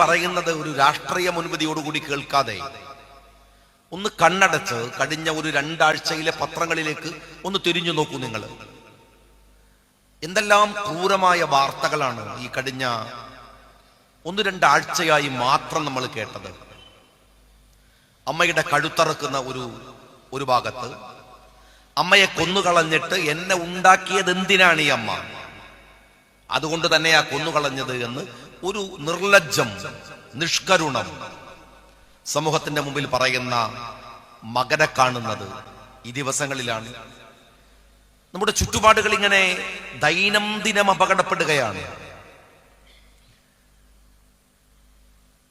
പറയുന്നത് ഒരു രാഷ്ട്രീയ മുൻവിധിയോടുകൂടി കേൾക്കാതെ ഒന്ന് കണ്ണടച്ച് കഴിഞ്ഞ ഒരു 2 ആഴ്ചയിലെ പത്രങ്ങളിലേക്ക് ഒന്ന് തിരിഞ്ഞു നോക്കൂ. നിങ്ങൾ എന്തെല്ലാം ക്രൂരമായ വാർത്തകളാണ് ഈ കഴിഞ്ഞ 1-2 ആഴ്ചയായി മാത്രം നമ്മൾ കേട്ടത്. അമ്മയുടെ കഴുത്തറക്കുന്ന ഒരു ഭാഗത്ത്, അമ്മയെ കൊന്നുകളഞ്ഞിട്ട് എന്നെ ഉണ്ടാക്കിയത് എന്തിനാണ് ഈ അമ്മ, അതുകൊണ്ട് തന്നെയാ കൊന്നുകളഞ്ഞത് എന്ന് ഒരു നിർലജ്ജം, നിഷ്കരുണം സമൂഹത്തിന്റെ മുമ്പിൽ പറയുന്ന മകനെ കാണുന്നത് ഈ ദിവസങ്ങളിലാണ്. നമ്മുടെ ചുറ്റുപാടുകൾ ഇങ്ങനെ ദൈനംദിനം അപകടപ്പെടുകയാണ്.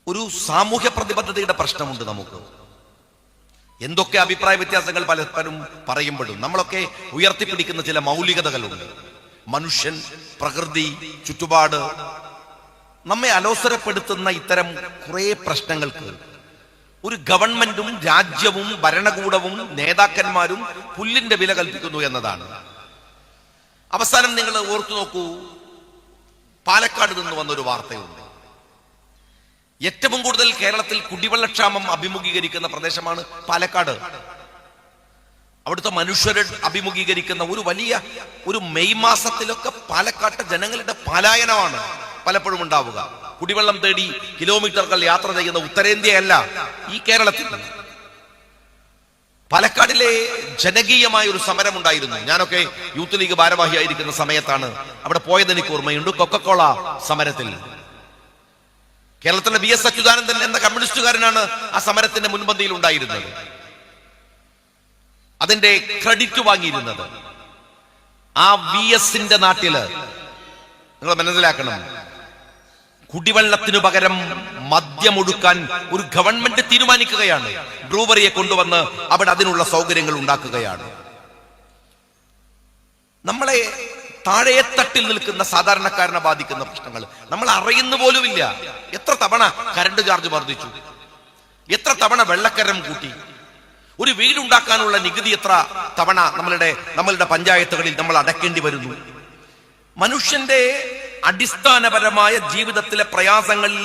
ഒരു സാമൂഹ്യ പ്രതിബദ്ധതയുടെ പ്രശ്നമുണ്ട് നമുക്ക്. എന്തൊക്കെ അഭിപ്രായ വ്യത്യാസങ്ങൾ പലരും പറയുമ്പോഴും നമ്മളൊക്കെ ഉയർത്തിപ്പിടിക്കുന്ന ചില മൗലികതകളുണ്ട്. മനുഷ്യൻ, പ്രകൃതി, ചുറ്റുപാട്. നമ്മെ അലോസരപ്പെടുത്തുന്ന ഇത്തരം കുറെ പ്രശ്നങ്ങൾക്ക് ഒരു ഗവൺമെന്റും രാജ്യവും ഭരണകൂടവും നേതാക്കന്മാരും പുല്ലിന്റെ വില കൽപ്പിക്കുന്നു എന്നതാണ്. അവസാനം നിങ്ങൾ ഓർത്തു നോക്കൂ, പാലക്കാട് നിന്ന് വന്നൊരു വാർത്തയുണ്ട്. ഏറ്റവും കൂടുതൽ കേരളത്തിൽ കുടിവെള്ളക്ഷാമം അഭിമുഖീകരിക്കുന്ന പ്രദേശമാണ് പാലക്കാട്. അവിടുത്തെ മനുഷ്യർ അഭിമുഖീകരിക്കുന്ന ഒരു മെയ് മാസത്തിലൊക്കെ പാലക്കാട്ടെ ജനങ്ങളുടെ പലായനമാണ് പലപ്പോഴും ഉണ്ടാവുക. കുടിവെള്ളം തേടി കിലോമീറ്ററുകൾ യാത്ര ചെയ്യുന്ന ഉത്തരേന്ത്യയല്ല, ഈ കേരളത്തിൽ. പാലക്കാടിലെ ജനകീയമായ ഒരു സമരം ഉണ്ടായിരുന്നു. ഞാനൊക്കെ യൂത്ത് ലീഗ് ഭാരവാഹിയായിരിക്കുന്ന സമയത്താണ് അവിടെ പോയത്, എനിക്ക് ഓർമ്മയുണ്ട്. കൊക്കക്കോള സമരത്തിൽ കേരളത്തിലെ VS അച്യുതാനന്ദൻ എന്ന കമ്മ്യൂണിസ്റ്റുകാരനാണ് ആ സമരത്തിന്റെ മുൻപന്തിയിൽ ഉണ്ടായിരുന്നത്. അതിന്റെ ക്രെഡിറ്റ് വാങ്ങിയിരുന്നത് ആ VSന്റെ നാട്ടില്. നിങ്ങൾ മനസ്സിലാക്കണം, കുടിവെള്ളത്തിനു പകരം മദ്യമൊഴുക്കാൻ ഒരു ഗവൺമെന്റ് തീരുമാനിക്കുകയാണ്. ബ്രൂവറിയെ കൊണ്ടുവന്ന് അവിടെ അതിനുള്ള സൗകര്യങ്ങൾ ഉണ്ടാക്കുകയാണ്. നമ്മളെ താഴെത്തട്ടിൽ നിൽക്കുന്ന സാധാരണക്കാരനെ ബാധിക്കുന്ന പ്രശ്നങ്ങൾ നമ്മൾ അറിയുന്ന പോലുമില്ല. എത്ര തവണ കറണ്ട് ചാർജ് വർദ്ധിച്ചു, എത്ര തവണ വെള്ളക്കരം കൂട്ടി, ഒരു വീടുണ്ടാക്കാനുള്ള നികുതി എത്ര തവണ നമ്മളുടെ പഞ്ചായത്തുകളിൽ നമ്മൾ അടയ്ക്കേണ്ടി വരുന്നു. മനുഷ്യന്റെ അടിസ്ഥാനപരമായ ജീവിതത്തിലെ പ്രയാസങ്ങളിൽ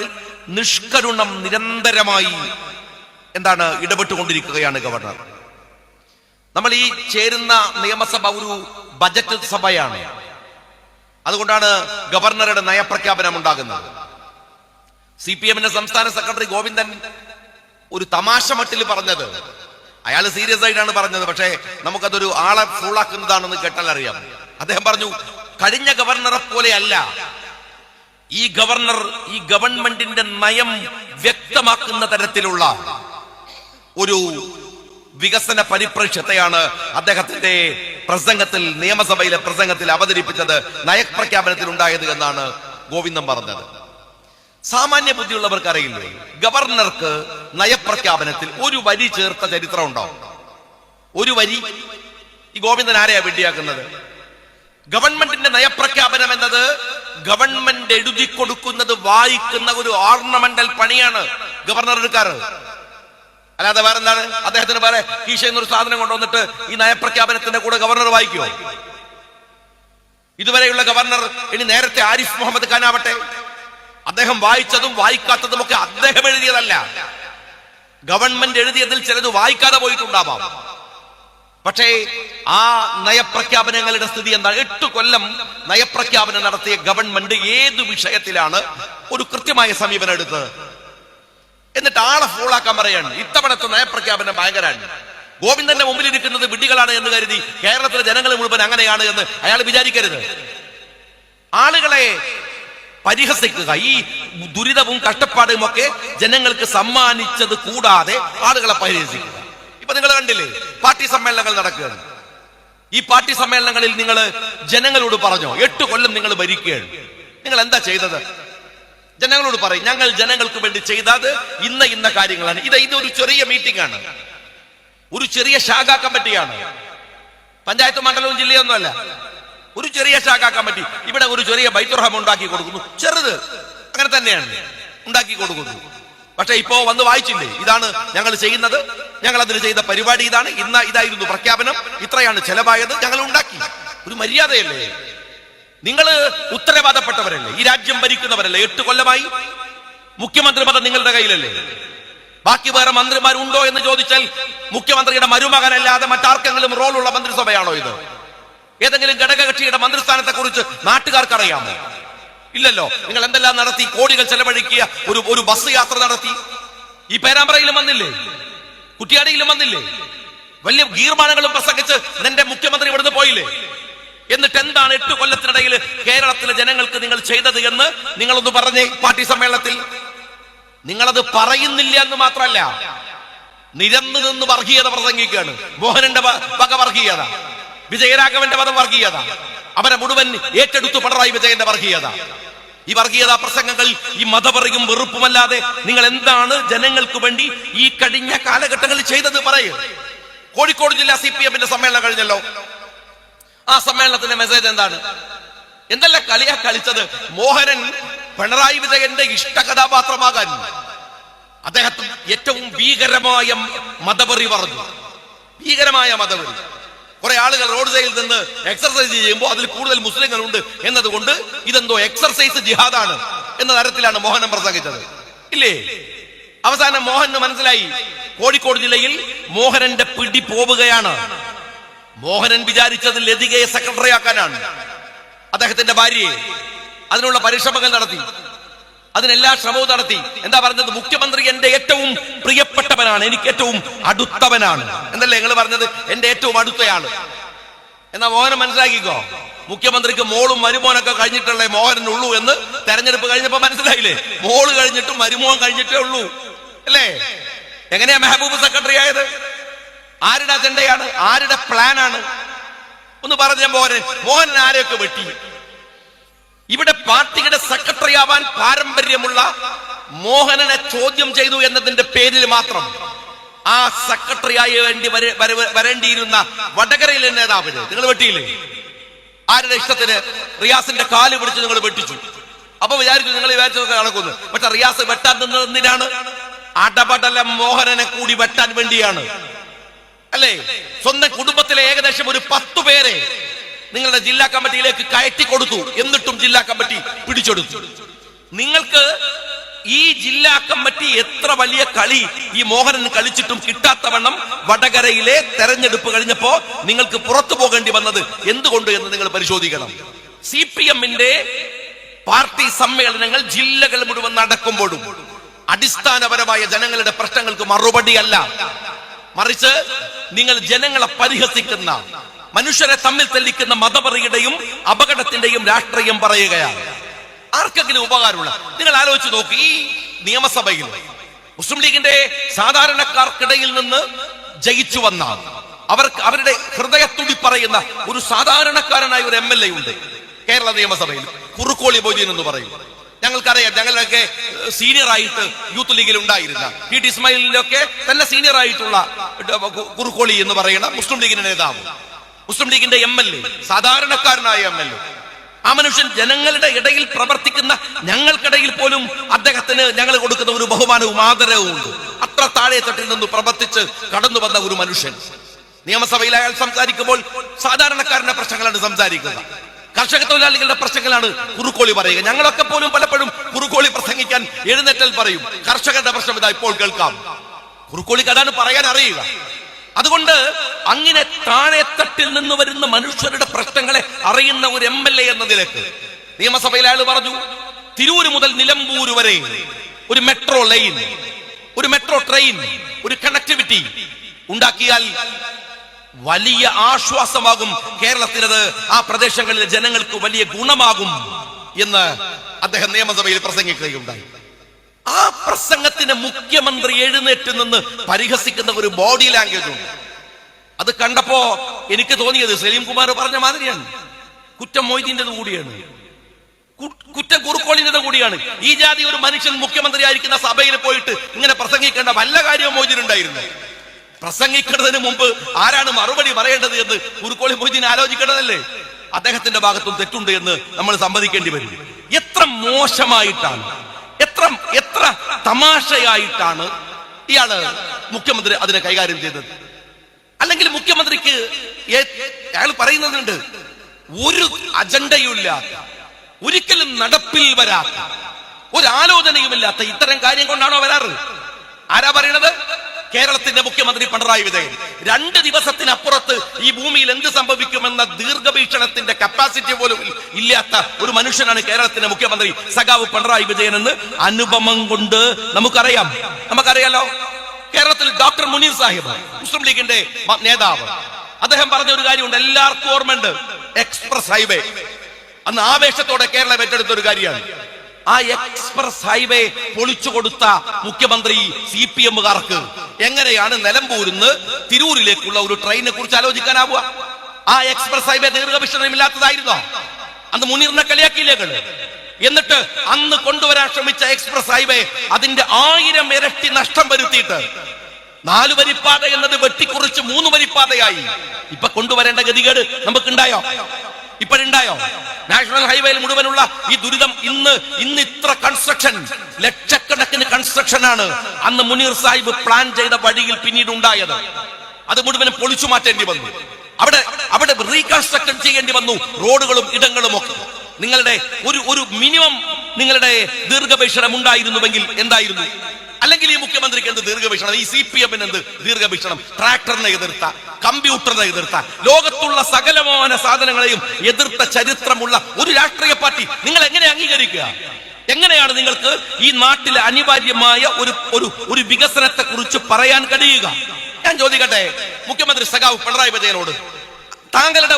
നിഷ്കരുണം നിരന്തരമായി ഇടപെട്ടുകൊണ്ടിരിക്കുകയാണ് ഗവർണർ. നമ്മൾ ഈ ചേരുന്ന നിയമസഭ ഒരു ബജറ്റ് സഭയാണ്. അതുകൊണ്ടാണ് ഗവർണറുടെ നയപ്രഖ്യാപനം ഉണ്ടാകുന്നത്. CPM-ന്റെ സംസ്ഥാന സെക്രട്ടറി ഗോവിന്ദൻ ഒരു തമാശ മട്ടിൽ പറഞ്ഞത്, അയാൾ സീരിയസ് ആയിട്ടാണ് പറഞ്ഞത്, പക്ഷേ നമുക്കതൊരു ആളെ ഫൂളാക്കുന്നതാണെന്ന് കേട്ടാൽ അറിയാം. അദ്ദേഹം പറഞ്ഞു, കഴിഞ്ഞ ഗവർണറെ പോലെയല്ല ഈ ഗവർണർ ഈ ഗവൺമെന്റിന്റെ നയം വ്യക്തമാക്കുന്ന തരത്തിലുള്ള ഒരു വികസന പരിപ്രേക്ഷ്യത്തെയാണ് അദ്ദേഹത്തിന്റെ പ്രസംഗത്തിൽ, നിയമസഭയിലെ പ്രസംഗത്തിൽ അവതരിപ്പിച്ചത്, നയപ്രഖ്യാപനത്തിൽ ഉണ്ടായത് എന്നാണ് ഗോവിന്ദൻ പറഞ്ഞത്. സാമാന്യ ബുദ്ധിയുള്ളവർക്ക് അറിയില്ലേ, ഗവർണർക്ക് നയപ്രഖ്യാപനത്തിൽ ഒരു വരി ചേർത്ത ചരിത്രം ഉണ്ടോ? ഒരു വരി. ഈ ഗോവിന്ദൻ ആരെയാ വെട്ടിയാക്കുന്നത്? ഗവൺമെന്റിന്റെ നയപ്രഖ്യാപനം എന്നത് ഗവൺമെന്റ് എഴുതി കൊടുക്കുന്നത് വായിക്കുന്ന ഒരു ഓർണമെന്റൽ പണിയാണ് ഗവർണർ എടുക്കാറ്. അല്ലാതെ വേറെ എന്താണ്? അദ്ദേഹത്തിന് വേറെ കീശയെന്നൊരു സാധനം കൊണ്ടുവന്നിട്ട് ഈ നയപ്രഖ്യാപനത്തിന്റെ കൂടെ ഗവർണർ വായിക്കുമോ? ഇതുവരെയുള്ള ഗവർണർ, ഇനി നേരത്തെ ആരിഫ് മുഹമ്മദ് ഖാൻ ആവട്ടെ, അദ്ദേഹം വായിച്ചതും വായിക്കാത്തതും ഒക്കെ അദ്ദേഹം എഴുതിയതല്ല. ഗവൺമെന്റ് എഴുതിയതിൽ ചിലത് വായിക്കാതെ പോയിട്ടുണ്ടാവാം. പക്ഷേ ആ നയപ്രഖ്യാപനങ്ങളുടെ സ്ഥിതി എന്താണ്? 8 കൊല്ലം നയപ്രഖ്യാപനം നടത്തിയ ഗവൺമെന്റ് ഏതു വിഷയത്തിലാണ് ഒരു കൃത്യമായ സമീപനം എടുത്തത്? എന്നിട്ട് ആളെ ഫൂളാക്കാൻ പറയാണ്, ഇത്തവണത്തെ നയപ്രഖ്യാപനം ഭയങ്കരാണ്, ഗോവിന്ദന്റെ മുമ്പിൽ ഇരിക്കുന്നത് വിഡ്ഢികളാണ് എന്ന് കരുതി കേരളത്തിലെ ജനങ്ങൾ മുഴുവൻ അങ്ങനെയാണ് എന്ന് അയാൾ വിചാരിക്കരുത്. ആളുകളെ പരിഹസിക്കുക, ഈ ദുരിതവും കഷ്ടപ്പാടും ഒക്കെ ജനങ്ങൾക്ക് സമ്മാനിച്ചത് കൂടാതെ ആളുകളെ പരിഹസിക്കുക. ഇപ്പൊ നിങ്ങൾ കണ്ടില്ലേ, പാർട്ടി സമ്മേളനങ്ങൾ നടക്കുകയാണ്. ഈ പാർട്ടി സമ്മേളനങ്ങളിൽ നിങ്ങൾ ജനങ്ങളോട് പറഞ്ഞോ, 8 കൊല്ലം നിങ്ങൾ ഭരിക്കുകയാണ്, നിങ്ങൾ എന്താ ചെയ്തത്? ജനങ്ങളോട് പറയും, ഞങ്ങൾ ജനങ്ങൾക്ക് വേണ്ടി ചെയ്തത് ഇന്ന കാര്യങ്ങളാണ്. ഇതൊരു ചെറിയ മീറ്റിംഗ് ആണ്, ഒരു ചെറിയ ശാഖാ കമ്മിറ്റിയാണ്, പഞ്ചായത്ത് മണ്ഡലവും ജില്ലയൊന്നുമല്ല, ഒരു ചെറിയ ശാഖാ കമ്മിറ്റി. ഇവിടെ ഒരു ചെറിയ ബൈത്തുറഹം ഉണ്ടാക്കി കൊടുക്കുന്നു, ചെറുത്, അങ്ങനെ തന്നെയാണ് ഉണ്ടാക്കി കൊടുക്കുന്നു. പക്ഷെ ഇപ്പോ വന്ന് വായിച്ചില്ലേ, ഇതാണ് ഞങ്ങൾ ചെയ്യുന്നത്, ഞങ്ങൾ അതിന് ചെയ്ത പരിപാടി ഇതാണ്, ഇതായിരുന്നു പ്രഖ്യാപനം, ഇത്രയാണ് ചെലവായത്, ഞങ്ങൾ ഉണ്ടാക്കി. ഒരു മര്യാദയല്ലേ? നിങ്ങൾ ഉത്തരവാദപ്പെട്ടവരല്ലേ, ഈ രാജ്യം ഭരിക്കുന്നവരല്ലേ? 8 കൊല്ലമായി മുഖ്യമന്ത്രി പദം നിങ്ങളുടെ കയ്യിലല്ലേ? ബാക്കി വേറെ മന്ത്രിമാരുണ്ടോ എന്ന് ചോദിച്ചാൽ മുഖ്യമന്ത്രിയുടെ മരുമകനല്ലാതെ മറ്റാർക്കെങ്കിലും റോളുള്ള മന്ത്രിസഭയാണോ ഇത്? ഏതെങ്കിലും ഘടകകക്ഷിയുടെ മന്ത്രിസ്ഥാനത്തെ കുറിച്ച് നാട്ടുകാർക്ക് അറിയാമോ? ഇല്ലല്ലോ. നിങ്ങൾ എന്തെല്ലാം നടത്തി? കോടികൾ ചെലവഴിക്കിയ ഒരു ബസ് യാത്ര നടത്തി. ഈ പേരാമ്പ്രയിലും വന്നില്ലേ, കുറ്റിയാടിയിലും വന്നില്ലേ, വലിയ ഗീർമാനങ്ങളും പ്രസംഗിച്ച് എന്റെ മുഖ്യമന്ത്രി ഇവിടുന്ന് പോയില്ലേ? എന്നിട്ട് എന്താണ് 8 കൊല്ലത്തിനിടയിൽ കേരളത്തിലെ ജനങ്ങൾക്ക് നിങ്ങൾ ചെയ്തത് എന്ന് നിങ്ങളൊന്ന് പറഞ്ഞേ പാർട്ടി സമ്മേളനത്തിൽ. നിങ്ങളത് പറയുന്നില്ല എന്ന് മാത്രമല്ല, നിരന്നു നിന്ന് വർഗീയത പ്രസംഗിക്കുകയാണ്. മോഹനന്റെ വക വർഗീയത, വിജയരാഘവന്റെ പദം വർഗീയത, അവരെ മുഴുവൻ ഏറ്റെടുത്തു പിണറായി വിജയന്റെ വർഗീയത. ഈ വർഗീയതാ പ്രസംഗങ്ങൾ, ഈ മതപറിയും വെറുപ്പുമല്ലാതെ നിങ്ങൾ എന്താണ് ജനങ്ങൾക്ക് വേണ്ടി ഈ കഴിഞ്ഞ കാലഘട്ടങ്ങളിൽ ചെയ്തത് പറയൂ. കോഴിക്കോട് ജില്ലാ CPM-ന്റെ സമ്മേളനം കഴിഞ്ഞല്ലോ. ആ സമ്മേളനത്തിന്റെ മെസ്സേജ് എന്താണ്? എന്തല്ല കളിയാ കളിച്ചത്? മോഹനൻ പിണറായി വിജയന്റെ ഇഷ്ട കഥാപാത്രമാകാൻ അദ്ദേഹത്തിന് ഏറ്റവും ഭീകരമായ മതപറി പറഞ്ഞു. ഭീകരമായ മതപറി. കുറെ ആളുകൾ റോഡ് സൈഡിൽ നിന്ന് എക്സർസൈസ് ചെയ്യുമ്പോൾ അതിൽ കൂടുതൽ മുസ്ലിങ്ങളുണ്ട് എന്നതുകൊണ്ട് ഇതെന്തോ എക്സർസൈസ് ജിഹാദാണ് എന്ന തരത്തിലാണ് മോഹനൻ പ്രസംഗിച്ചത്, ഇല്ലേ? അവസാനം മോഹന് മനസ്സിലായി കോഴിക്കോട് ജില്ലയിൽ മോഹനന്റെ പിടി പോവുകയാണ്. മോഹനൻ വിചാരിച്ചത് ലതികയെ സെക്രട്ടറി ആക്കാനാണ്, അദ്ദേഹത്തിന്റെ ഭാര്യയെ. അതിനുള്ള പരിശ്രമങ്ങൾ നടത്തി, അതിനെല്ലാ ശ്രമവും നടത്തി. എന്താ പറഞ്ഞത്? മുഖ്യമന്ത്രി എന്റെ ഏറ്റവും പ്രിയപ്പെട്ടവനാണ്, എനിക്ക് ഏറ്റവും അടുത്തവനാണ് എന്നല്ലേ നിങ്ങൾ പറഞ്ഞത്? എന്റെ ഏറ്റവും അടുത്തയാള്. എന്നാ മോഹനൻ മനസ്സിലാക്കിക്കോ, മുഖ്യമന്ത്രിക്ക് മോളും മരുമോനൊക്കെ കഴിഞ്ഞിട്ടുള്ളേ മോഹനുള്ളൂ എന്ന് തെരഞ്ഞെടുപ്പ് കഴിഞ്ഞപ്പോ മനസ്സിലായില്ലേ? മോള് കഴിഞ്ഞിട്ടും മരുമോൻ കഴിഞ്ഞിട്ടേ ഉള്ളൂ, അല്ലേ? എങ്ങനെയാ മെഹബൂബ് സെക്രട്ടറി ആയത്? ആരുടെ അജണ്ടയാണ്? ആരുടെ പ്ലാനാണ്? ഒന്ന് പറഞ്ഞ മോഹനൻ ആരെയൊക്കെ വെട്ടി? ഇവിടെ പാർട്ടിയുടെ സെക്രട്ടറി ആവാൻ പാരമ്പര്യമുള്ള മോഹനനെ ചോദ്യം ചെയ്തു എന്നതിന്റെ പേരിൽ മാത്രം ആ സെക്രട്ടറിയായി വരേണ്ടിയിരുന്ന വടകരയിലെ നേതാവിന് നിങ്ങൾ വെട്ടിയില്ലേ? ആരുടെ ഇഷ്ടത്തിന്? റിയാസിന്റെ കാല് പിടിച്ച് നിങ്ങൾ വെട്ടിച്ചു. അപ്പൊ വിചാരിച്ചു നിങ്ങൾ വിചാരിച്ചതൊക്കെ നടക്കുന്നു. പക്ഷെ റിയാസ് വെട്ടാൻ നിന്നത് എന്തിനാണ്? അടപടലം മോഹനനെ കൂടി വെട്ടാൻ വേണ്ടിയാണ്, അല്ലേ? സ്വന്തം കുടുംബത്തിലെ ഏകദേശം ഒരു 10 പേരെ നിങ്ങളുടെ ജില്ലാ കമ്മിറ്റിയിലേക്ക് കയറ്റി കൊടുത്തു. എന്നിട്ടും ജില്ലാ കമ്മിറ്റി പിടിച്ചെടുത്തു. നിങ്ങൾക്ക് ഈ ജില്ലാ കമ്മിറ്റി എത്ര വലിയ കളി ഈ മോഹനൻ കളിച്ചിട്ടും കിട്ടാത്തവണ്ണം വടകരയിലെ തെരഞ്ഞെടുപ്പ് കഴിഞ്ഞപ്പോ നിങ്ങൾക്ക് പുറത്തു പോകേണ്ടി വന്നത് എന്തുകൊണ്ട് എന്ന് നിങ്ങൾ പരിശോധിക്കണം. CPM-ന്റെ പാർട്ടി സമ്മേളനങ്ങൾ ജില്ലകൾ മുഴുവൻ നടക്കുമ്പോഴും അടിസ്ഥാനപരമായ ജനങ്ങളുടെ പ്രശ്നങ്ങൾക്ക് മറുപടിയല്ല, മറിച്ച് നിങ്ങൾ ജനങ്ങളെ പരിഹസിക്കുന്ന, മനുഷ്യരെ തമ്മിൽ തെല്ലിക്കുന്ന മതപറിയുടെയും അപകടത്തിന്റെയും രാഷ്ട്രീയം പറയുകയാണ്. ആർക്കെങ്കിലും ഉപകാരമുള്ള? നിങ്ങൾ ആലോചിച്ച് നോക്കി, ഈ നിയമസഭയിൽ മുസ്ലിം ലീഗിന്റെ സാധാരണക്കാർക്കിടയിൽ നിന്ന് ജയിച്ചു വന്ന അവരുടെ ഹൃദയത്തുടി പറയുന്ന ഒരു സാധാരണക്കാരനായ ഒരു MLA ഉണ്ട് കേരള നിയമസഭയിൽ, കുറുക്കോളി മൊയ്തീൻ എന്ന് പറയും. ഞങ്ങൾക്കറിയാം, ഞങ്ങളൊക്കെ സീനിയർ ആയിട്ട് യൂത്ത് ലീഗിൽ ഉണ്ടായിരുന്ന PT ഇസ്മായിലിന്റെ ഒക്കെ തന്നെ സീനിയർ ആയിട്ടുള്ള കുറുക്കോളി എന്ന് പറയുന്ന മുസ്ലിം ലീഗിന്റെ നേതാവ്, മുസ്ലിം ലീഗിന്റെ MLA, സാധാരണക്കാരനായ MLA. ആ മനുഷ്യൻ ജനങ്ങളുടെ ഇടയിൽ പ്രവർത്തിക്കുന്ന ഞങ്ങൾക്കിടയിൽ പോലും അദ്ദേഹത്തിന് ഞങ്ങൾ കൊടുക്കുന്ന ഒരു ബഹുമാനവും ആദരവും ഉണ്ട്. അത്ര താഴെ തട്ടിൽ നിന്ന് പ്രവർത്തിച്ച് കടന്നു വന്ന ഒരു മനുഷ്യൻ നിയമസഭയിൽ അയാൾ സംസാരിക്കുമ്പോൾ സാധാരണക്കാരന്റെ പ്രശ്നങ്ങളാണ് സംസാരിക്കുക, കർഷക തൊഴിലാളികളുടെ പ്രശ്നങ്ങളാണ് കുറുക്കോളി പറയുക. ഞങ്ങളൊക്കെ പോലും പലപ്പോഴും കുറുക്കോളി പ്രസംഗിക്കാൻ എഴുന്നേറ്റൽ പറയും, കർഷകരുടെ പ്രശ്നം ഇതാ ഇപ്പോൾ കേൾക്കാം. കുറുക്കോളിക്ക് അതാണ് പറയാൻ അറിയുക. അതുകൊണ്ട് അങ്ങനെ താഴെത്തട്ടിൽ നിന്ന് വരുന്ന മനുഷ്യരുടെ പ്രശ്നങ്ങളെ അറിയുന്ന ഒരു MLA എന്ന നിലക്ക് നിയമസഭയിൽ അയാൾ പറഞ്ഞു, തിരൂര് മുതൽ നിലമ്പൂർ വരെ ഒരു മെട്രോ ലൈൻ, ഒരു മെട്രോ ട്രെയിൻ, ഒരു കണക്ടിവിറ്റി ഉണ്ടാക്കിയാൽ വലിയ ആശ്വാസമാകും കേരളത്തിനത്, ആ പ്രദേശങ്ങളിലെ ജനങ്ങൾക്ക് വലിയ ഗുണമാകും എന്ന് അദ്ദേഹം നിയമസഭയിൽ പ്രസംഗിക്കുകയുണ്ടായി. ആ പ്രസംഗത്തിന് മുഖ്യമന്ത്രി എഴുന്നേറ്റ് നിന്ന് പരിഹസിക്കുന്ന ഒരു ബോഡി ലാംഗ്വേജ് ഉണ്ട്. അത് കണ്ടപ്പോ എനിക്ക് തോന്നിയത് സലീം കുമാർ പറഞ്ഞ മാതിരിയാണ്. കുറ്റം മൊയ്തീന്റേത് കൂടിയാണ്, കുറ്റം കുറുക്കോളിന്റേത് കൂടിയാണ്. ഈ ജാതി ഒരു മനുഷ്യൻ മുഖ്യമന്ത്രി ആയിരിക്കുന്ന സഭയിൽ പോയിട്ട് ഇങ്ങനെ പ്രസംഗിക്കേണ്ട വല്ല കാര്യവും മൊയ്തീനുണ്ടായിരുന്നു? പ്രസംഗിക്കുന്നതിന് മുമ്പ് ആരാണ് മറുപടി പറയേണ്ടത് എന്ന് കുറുക്കോളി മൊയ്തീൻ ആലോചിക്കേണ്ടതല്ലേ? അദ്ദേഹത്തിന്റെ ഭാഗത്തും തെറ്റുണ്ട് എന്ന് നമ്മൾ സമ്മതിക്കേണ്ടി വരും. എത്ര മോശമായിട്ടാണ്, എത്ര തമാശയായിട്ടാണ് ഇയാള് മുഖ്യമന്ത്രി അതിനെ കൈകാര്യം ചെയ്തത്. അല്ലെങ്കിൽ മുഖ്യമന്ത്രിക്ക് അയാൾ പറയുന്നുണ്ട്, ഒരു അജണ്ടയുമില്ലാത്ത, ഒരിക്കലും നടപ്പിൽ വരാത്ത ഒരു ആലോചനയുമില്ലാത്ത ഇത്തരം കാര്യം കൊണ്ടാണോ വരാറ്? ആരാ പറയണത്? കേരളത്തിന്റെ മുഖ്യമന്ത്രി പിണറായി വിജയൻ. 2 ദിവസത്തിനപ്പുറത്ത് ഈ ഭൂമിയിൽ എന്ത് സംഭവിക്കുമെന്ന ദീർഘവീക്ഷണത്തിന്റെ കപ്പാസിറ്റി പോലും ഇല്ലാത്ത ഒരു മനുഷ്യനാണ് കേരളത്തിന്റെ മുഖ്യമന്ത്രി സഖാവ് പിണറായി വിജയൻ എന്ന് അനുപമം കൊണ്ട് നമുക്കറിയാലോ. കേരളത്തിൽ ഡോക്ടർ മുനീർ സാഹിബ്, മുസ്ലിം ലീഗിന്റെ നേതാവ്, അദ്ദേഹം പറഞ്ഞ ഒരു കാര്യമുണ്ട്, എല്ലാവർക്കും ഓർമ്മയുണ്ട്. എക്സ്പ്രസ് ഹൈവേ അന്ന് ആവേശത്തോടെ കേരളം ഏറ്റെടുത്ത ഒരു കാര്യമാണ്. ആ എക്സ്പ്രസ് ഹൈവേ പൊളിച്ചു കൊടുത്ത മുഖ്യമന്ത്രി CPM-കാർക്ക് എങ്ങനെയാണ് നിലമ്പൂരിന്ന് തിരൂരിലേക്കുള്ള ഒരു ട്രെയിനിനെ കുറിച്ച് ആലോചിക്കാനാവുക? ആ എക്സ്പ്രസ് ഹൈവേ ദീർഘവീക്ഷണമില്ലാത്തതായിരുന്നോ? അന്ന് മുനീറിനെ കളിയാക്കിയില്ലേകൾ. എന്നിട്ട് അന്ന് കൊണ്ടുവരാൻ ശ്രമിച്ച എക്സ്പ്രസ് ഹൈവേ അതിന്റെ 1000 ഇരട്ടി നഷ്ടം വരുത്തിയിട്ട് 4 വരിപ്പാത എന്നത് വെട്ടിക്കുറിച്ച് 3 വരിപ്പാതയായി. ഇപ്പൊ കൊണ്ടുവരേണ്ട ഗതികേട് നമുക്കുണ്ടായോ? ഇപ്പോഴുണ്ടായോ? നാഷണൽ ഹൈവേയിൽ മുഴുവനുള്ള ഈ ദുരിതം ഇന്ന് ഇത്ര കൺസ്ട്രക്ഷൻ, ലക്ഷക്കണക്കിന് കൺസ്ട്രക്ഷൻ ആണ് അന്ന് മുനീർ സാഹിബ് പ്ലാൻ ചെയ്ത വഴിയിൽ പിന്നീട് ഉണ്ടായത്. അത് മുഴുവനും പൊളിച്ചു മാറ്റേണ്ടി വന്നു. അവിടെ റീകൺസ്ട്രക്ഷൻ ചെയ്യേണ്ടി വന്നു, റോഡുകളും ഇടങ്ങളും ഒക്കെ. നിങ്ങളുടെ ഒരു മിനിമം നിങ്ങളുടെ ദീർഘവീക്ഷണം ഉണ്ടായിരുന്നുവെങ്കിൽ എന്തായിരുന്നു? അല്ലെങ്കിൽ ഈ മുഖ്യമന്ത്രിക്ക് എന്ത് ദീർഘവീക്ഷണം? ഈ CPM-ന് എന്ത് ദീർഘവീക്ഷണം? ട്രാക്ടറിനെ എതിർത്ത, കമ്പ്യൂട്ടറിനെ എതിർത്ത, ലോകത്തുള്ള സകലമാന സാധനങ്ങളെയും എതിർത്ത ചരിത്രമുള്ള ഒരു രാഷ്ട്രീയ പാർട്ടി നിങ്ങൾ എങ്ങനെ അംഗീകരിക്കുക? എങ്ങനെയാണ് നിങ്ങൾക്ക് ഈ നാട്ടിലെ അനിവാര്യമായ ഒരു വികസനത്തെ കുറിച്ച് പറയാൻ കഴിയുക? ഞാൻ ചോദിക്കട്ടെ, മുഖ്യമന്ത്രി സഖാവ് പിണറായി വിജയനോട് താങ്കളുടെ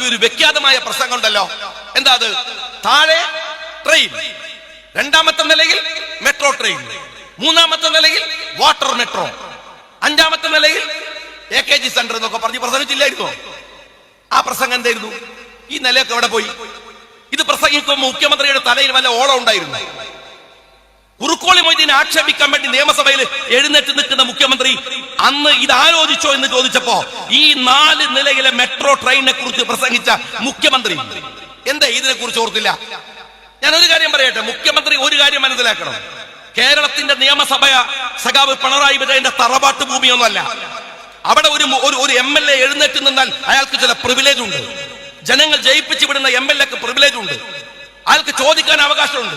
ഒരു വ്യക്തിഗതമായ പ്രസംഗം ഉണ്ടല്ലോ. എന്താ അത്? താഴെ ട്രെയിൻ, 2ാമത്തെ നിലയിൽ മെട്രോ ട്രെയിൻ, 3ാമത്തെ നിലയിൽ വാട്ടർ മെട്രോ, 5ാമത്തെ നിലയിൽ AKG സെന്റർ എന്നൊക്കെ പറഞ്ഞ് പ്രസംഗിച്ചില്ലായിരുന്നോ? ആ പ്രസംഗം എന്തായിരുന്നു? ഈ നിലയൊക്കെ എവിടെ പോയി? ഇത് പ്രസംഗിക്കുമ്പോൾ മുഖ്യമന്ത്രിയുടെ തലയിൽ വല്ല ഓളം ഉണ്ടായിരുന്നു? കുറുക്കോളി മൊയ്തീനെ ആക്ഷേപിക്കാൻ വേണ്ടി നിയമസഭയിൽ എഴുന്നേറ്റ് നിൽക്കുന്ന മുഖ്യമന്ത്രി അന്ന് ഇത് ആലോചിച്ചോ എന്ന് ചോദിച്ചപ്പോ ഈ 4 നിലയിലെ മെട്രോ ട്രെയിനിനെ കുറിച്ച് പ്രസംഗിച്ച മുഖ്യമന്ത്രി എന്താ ഇതിനെ കുറിച്ച് ഓർത്തില്ല? ഞാൻ ഒരു കാര്യം പറയട്ടെ, മുഖ്യമന്ത്രി ഒരു കാര്യം മനസ്സിലാക്കണം. കേരളത്തിന്റെ നിയമസഭ സഖാവ് പിണറായി വിജയന്റെ തറവാട്ട് ഭൂമിയൊന്നുമല്ല. അവിടെ ഒരു MLA എഴുന്നേറ്റ് നിന്നാൽ അയാൾക്ക് ചില പ്രിവിലേജ് ഉണ്ട്. ജനങ്ങൾ ജയിപ്പിച്ചു വിടുന്ന MLA-ക്ക് പ്രിവിലേജ് ഉണ്ട്. അയാൾക്ക് ചോദിക്കാൻ അവകാശമുണ്ട്.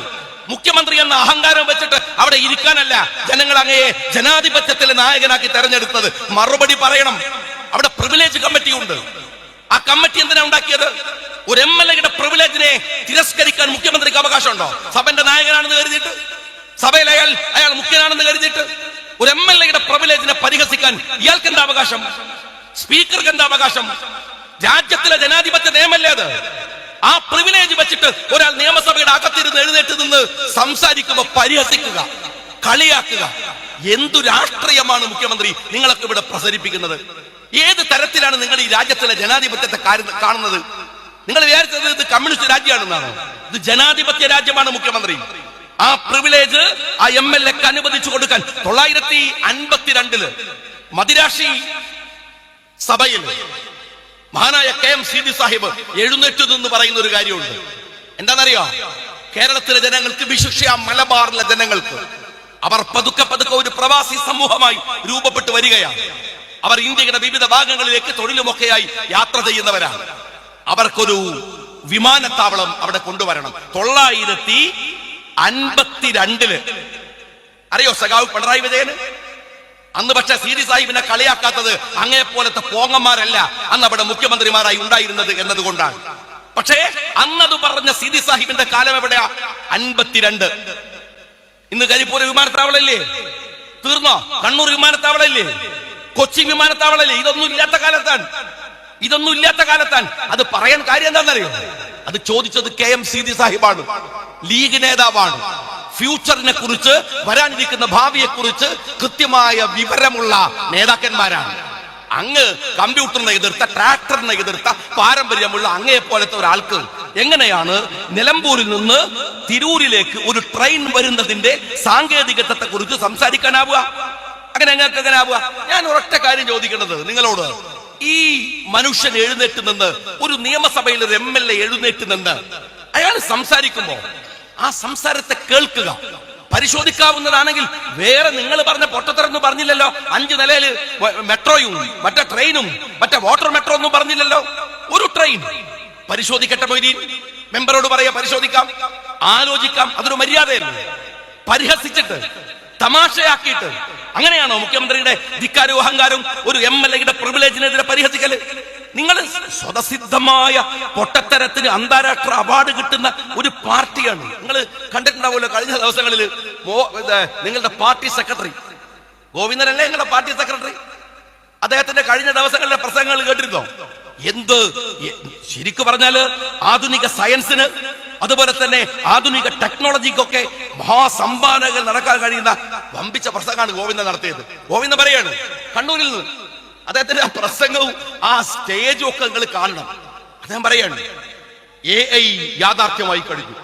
മുഖ്യമന്ത്രി എന്ന അഹങ്കാരം വെച്ചിട്ട് അവിടെ ഇരിക്കാനല്ല ജനങ്ങൾ അങ്ങയെ ജനാധിപത്യത്തിലെ നായകനാക്കി തെരഞ്ഞെടുത്തത്. മറുപടി പറയണം. അവിടെ പ്രിവിലേജ് കമ്മിറ്റി ഉണ്ട്. ആ കമ്മിറ്റി എന്തിനാ ഉണ്ടാക്കിയത്? ഒരു MLA-യുടെ പ്രിവിലേജിനെ തിരസ്കരിക്കാൻ മുഖ്യമന്ത്രിക്ക് അവകാശമുണ്ടോ? സഭന്റെ നായകനാണെന്ന് കരുതിയിട്ട്, സഭയിൽ അയാൾ മുഖ്യനാണെന്ന് കരുതിയിട്ട് ഒരു MLA-യുടെ പ്രിവിലേജിനെ പരിഹസിക്കാൻ ഇയാൾക്ക് എന്താ അവകാശം? സ്പീക്കർക്ക് എന്താ അവകാശം? രാജ്യത്തിലെ ജനാധിപത്യ നിയമല്ലേ അത്? ആ പ്രിവിലേജ് വെച്ചിട്ട് ഒരാൾ നിയമസഭയുടെ അകത്തിരുന്ന് എഴുന്നേറ്റ് നിന്ന് സംസാരിക്കുമ്പോൾ പരിഹസിക്കുക, കളിയാക്കുക, എന്തു രാഷ്ട്രീയമാണ് മുഖ്യമന്ത്രി നിങ്ങളൊക്കെ ഇവിടെ പ്രസരിപ്പിക്കുന്നത്? ഏത് തരത്തിലാണ് നിങ്ങൾ ഈ രാജ്യത്തിലെ ജനാധിപത്യത്തെ കാണുന്നത്? നിങ്ങൾ വിചാരിച്ചത് ഇത് കമ്മ്യൂണിസ്റ്റ് രാജ്യമാണെന്നാണ്? ഇത് ജനാധിപത്യ രാജ്യമാണ് മുഖ്യമന്ത്രി. ആ പ്രിവിലേജ് ആ MLA-ക്ക് അനുവദിച്ചു കൊടുക്കാൻ 952 മദിരാശി സഭയിൽ മഹാനായ KM സീതി സാഹിബ് എഴുന്നേറ്റ് നിന്ന് പറയുന്ന ഒരു കാര്യമുണ്ട്. എന്താണെന്നറിയോ? കേരളത്തിലെ ജനങ്ങൾക്ക്, വിശിഷ്യ മലബാറിലെ ജനങ്ങൾക്ക്, അവർ പതുക്കെ ഒരു പ്രവാസി സമൂഹമായി രൂപപ്പെട്ടു വരികയാണ്. അവർ ഇന്ത്യയുടെ വിവിധ ഭാഗങ്ങളിലേക്ക് തൊഴിലുമൊക്കെയായി യാത്ര ചെയ്യുന്നവരാണ്. അവർക്കൊരു വിമാനത്താവളം അവിടെ കൊണ്ടുവരണം. 952 അറിയോ സഖാവ് പിണറായി വിജയന്? അന്ന് പക്ഷെ സീതി സാഹിബിനെ കളിയാക്കാത്തത് അങ്ങേപ്പോലത്തെ പോങ്ങന്മാരല്ല അന്ന് അവിടെ മുഖ്യമന്ത്രിമാരായി ഉണ്ടായിരുന്നത് എന്നതുകൊണ്ടാണ്. പക്ഷേ അന്നത് പറഞ്ഞ സീതി സാഹിബിന്റെ കാലം എവിടെയാ? 52. ഇന്ന് കരിപ്പൂർ വിമാനത്താവളല്ലേ? തീർന്നോ? കണ്ണൂർ വിമാനത്താവളല്ലേ? കൊച്ചി വിമാനത്താവളല്ലേ? ഇതൊന്നും ഇല്ലാത്ത കാലത്താണ്. അത് പറയാൻ കാര്യം എന്താണെന്നറിയോ? അത് ചോദിച്ചത് KM സീതി സാഹിബാണ്, ലീഗ് നേതാവാണ്. ഫ്യൂച്ചറിനെ കുറിച്ച്, വരാനിരിക്കുന്ന ഭാവിയെ കുറിച്ച് കൃത്യമായ വിവരമുള്ള നേതാക്കന്മാരാണ്. അങ്ങ് കമ്പ്യൂട്ടറിനെ എതിർത്ത, ട്രാക്ടറിനെ എതിർത്ത പാരമ്പര്യമുള്ള അങ്ങയെ പോലത്തെ ഒരാൾക്ക് എങ്ങനെയാണ് നിലമ്പൂരിൽ നിന്ന് തിരൂരിലേക്ക് ഒരു ട്രെയിൻ വരുന്നതിന്റെ സാങ്കേതികത്വത്തെ കുറിച്ച് സംസാരിക്കാനാവുക? എങ്ങനെയാവുക? ഞാൻ ഒരൊറ്റ കാര്യം ചോദിക്കുന്നത് നിങ്ങളോട്. ഈ മനുഷ്യൻ എഴുന്നേറ്റ് നിന്ന്, ഒരു നിയമസഭയിൽ ഒരു MLA എഴുന്നേറ്റ് നിന്ന് അയാൾ സംസാരിക്കുമ്പോ ആ സംസാരത്തെ കേൾക്കുക, പരിശോധിക്കാവുന്നതാണെങ്കിൽ. വേറെ നിങ്ങൾ പറഞ്ഞ പൊട്ടത്തരൊന്നും പറഞ്ഞില്ലല്ലോ. 5 നിലയിൽ മെട്രോയും മറ്റേ ട്രെയിനും മറ്റേ വാട്ടർ മെട്രോ ഒന്നും പറഞ്ഞില്ലല്ലോ. ഒരു ട്രെയിൻ പരിശോധിക്കട്ടെ മൊയ്തീൻ, മെമ്പറോട് പറയാ പരിശോധിക്കാം. ആലോചിക്കാം, അതൊരു മര്യാദയല്ലേ? പരിഹസിച്ചിട്ട് തമാശയാക്കിയിട്ട് അങ്ങനെയാണോ മുഖ്യമന്ത്രിയുടെ ധിക്കാരവും അഹങ്കാരവും ഒരു MLA-യുടെ പ്രിവിലേജിനെതിരെ പരിഹസിക്കല്? നിങ്ങൾ സ്വതസിദ്ധമായ പൊട്ടത്തരത്തിന് അന്താരാഷ്ട്ര അവാർഡ് കിട്ടുന്ന ഒരു പാർട്ടിയാണ്. നിങ്ങൾ കണ്ടിട്ടുണ്ടാവുമല്ലോ കഴിഞ്ഞ ദിവസങ്ങളിൽ നിങ്ങളുടെ പാർട്ടി സെക്രട്ടറി ഗോവിന്ദനല്ലേ നിങ്ങളുടെ പാർട്ടി സെക്രട്ടറി, അദ്ദേഹത്തിന്റെ കഴിഞ്ഞ ദിവസങ്ങളിലെ പ്രസംഗങ്ങൾ കേട്ടിരുന്നോ? എന്ത് ശരിക്കു പറഞ്ഞാല് ആധുനിക സയൻസിന് അതുപോലെ തന്നെ ആധുനിക ടെക്നോളജിക്കൊക്കെ മഹാസംഭാവനകൾ നടക്കാൻ കഴിയുന്ന വമ്പിച്ച പ്രസംഗമാണ് ഗോവിന്ദൻ നടത്തിയത്. ഗോവിന്ദൻ പറയാണ് കണ്ണൂരിൽ നിന്ന്, അദ്ദേഹത്തിന്റെ ആ പ്രസംഗവും ആ സ്റ്റേജും ഒക്കെ നിങ്ങൾ കാണണം. അദ്ദേഹം പറയാണ് AI യാഥാർത്ഥ്യമായി കഴിഞ്ഞു.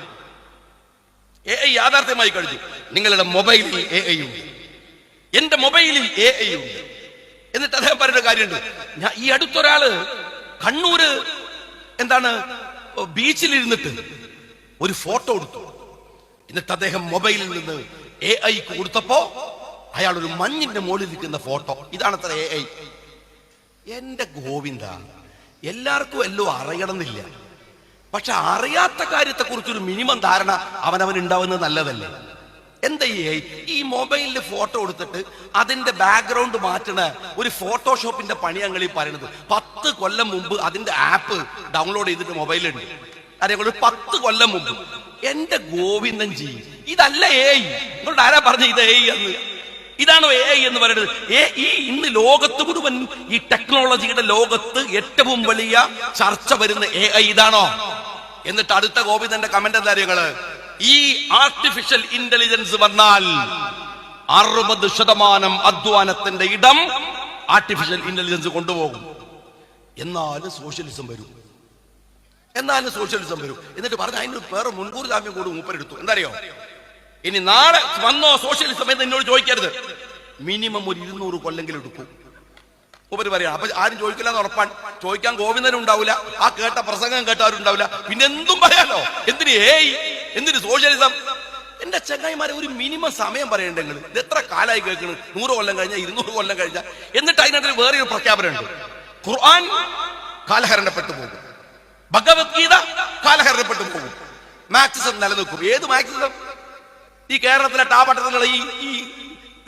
AI യാഥാർത്ഥ്യമായി കഴിഞ്ഞു. നിങ്ങളുടെ മൊബൈലിൽ AI ഉണ്ട്, എന്റെ മൊബൈലിൽ AI ഉണ്ട്. എന്നിട്ട് അദ്ദേഹം പറയുന്ന കാര്യമുണ്ട്. ഞാൻ ഈ അടുത്തൊരാള് കണ്ണൂര് ബീച്ചിലിരുന്നിട്ട് ഒരു ഫോട്ടോ എടുത്തു. എന്നിട്ട് അദ്ദേഹം മൊബൈലിൽ നിന്ന് AI കൊടുത്തപ്പോ അയാൾ ഒരു മഞ്ഞിന്റെ മുകളിൽ ഇരിക്കുന്ന ഫോട്ടോ. ഇതാണത്ര AI. എന്റെ ഗോവിന്ദ, എല്ലാവർക്കും എല്ലാം അറിയണമെന്നില്ല, പക്ഷെ അറിയാത്ത കാര്യത്തെ കുറിച്ചൊരു മിനിമം ധാരണ അവനവനുണ്ടാവുന്നത് നല്ലതല്ലേ? എന്താ ഈ മൊബൈലിൽ ഫോട്ടോ എടുത്തിട്ട് അതിന്റെ ബാക്ക്ഗ്രൗണ്ട് മാറ്റണ ഒരു ഫോട്ടോഷോപ്പിന്റെ പണി ഞങ്ങൾ ഈ പറയുന്നത്. 10 കൊല്ലം മുമ്പ് അതിന്റെ ആപ്പ് ഡൗൺലോഡ് ചെയ്തിട്ട് മൊബൈലുണ്ട്. അറിയാം, 10 കൊല്ലം മുമ്പ്. എന്റെ ഗോവിന്ദൻ ജി, ഇതല്ല AI. നിങ്ങളുടെ ആരാ പറഞ്ഞ ഇത് AI എന്ന്? ഇതാണോ AI എന്ന് പറയുന്നത്? ഈ ഇന്ന് ലോകത്ത് മുഴുവൻ ഈ ടെക്നോളജിയുടെ ലോകത്ത് ഏറ്റവും വലിയ ചർച്ച വരുന്ന AI ഇതാണോ? എന്നിട്ട് അടുത്ത ഗോവിന്ദന്റെ കമന്റ് എന്താ അറിയങ്ങള്? ഈ ആർട്ടിഫിഷ്യൽ ഇന്റലിജൻസ് വന്നാൽ 60% അധ്വാനത്തിന്റെ ഇടം ആർട്ടിഫിഷ്യൽ ഇന്റലിജൻസ് കൊണ്ടുപോകും. എന്നാലും സോഷ്യലിസം വരും, എന്നിട്ട് പറഞ്ഞ അതിന് വേറെ മുൻകൂർ ജാമ്യം കൂടി മൂപ്പരെടുത്തു. എന്താ അറിയോ? ഇനി നാളെ വന്നോ സോഷ്യലിസം എന്ന് എന്നോട് ചോദിക്കരുത്, മിനിമം ഒരു 200 കൊല്ലെങ്കിലും എടുക്കും മൂപ്പര് പറയാം. അപ്പൊ ആരും ചോദിക്കില്ല എന്ന് ഉറപ്പാണ്. ചോദിക്കാൻ ഗോവിന്ദനും ഉണ്ടാവില്ല, ആ കേട്ട പ്രസംഗം കേട്ടവരും ഉണ്ടാവില്ല. പിന്നെ എന്തും പറയാലോ. എന്തിന് സോഷ്യലിസം? എന്റെ ചങ്ങായിമാരെ, ഒരു മിനിമം സമയം പറയണ്ടെങ്കിൽ ഇത് എത്ര കാലമായി കേൾക്കണം? 100 കൊല്ലം കഴിഞ്ഞാൽ 200 കൊല്ലം കഴിഞ്ഞാൽ. എന്നിട്ട് അതിനകത്ത് വേറെ ഒരു പ്രഖ്യാപനമുണ്ട്. ഖുർആൻ കാലഹരണപ്പെട്ടു പോകും, ഭഗവത്ഗീത കാലഹരണപ്പെട്ടു പോകും, മാർക്സിസം നിലനിൽക്കും. ഏത് മാർക്സിസം? ഈ കേരളത്തിലെ ടാപട്ടത്തിലുള്ള ഈ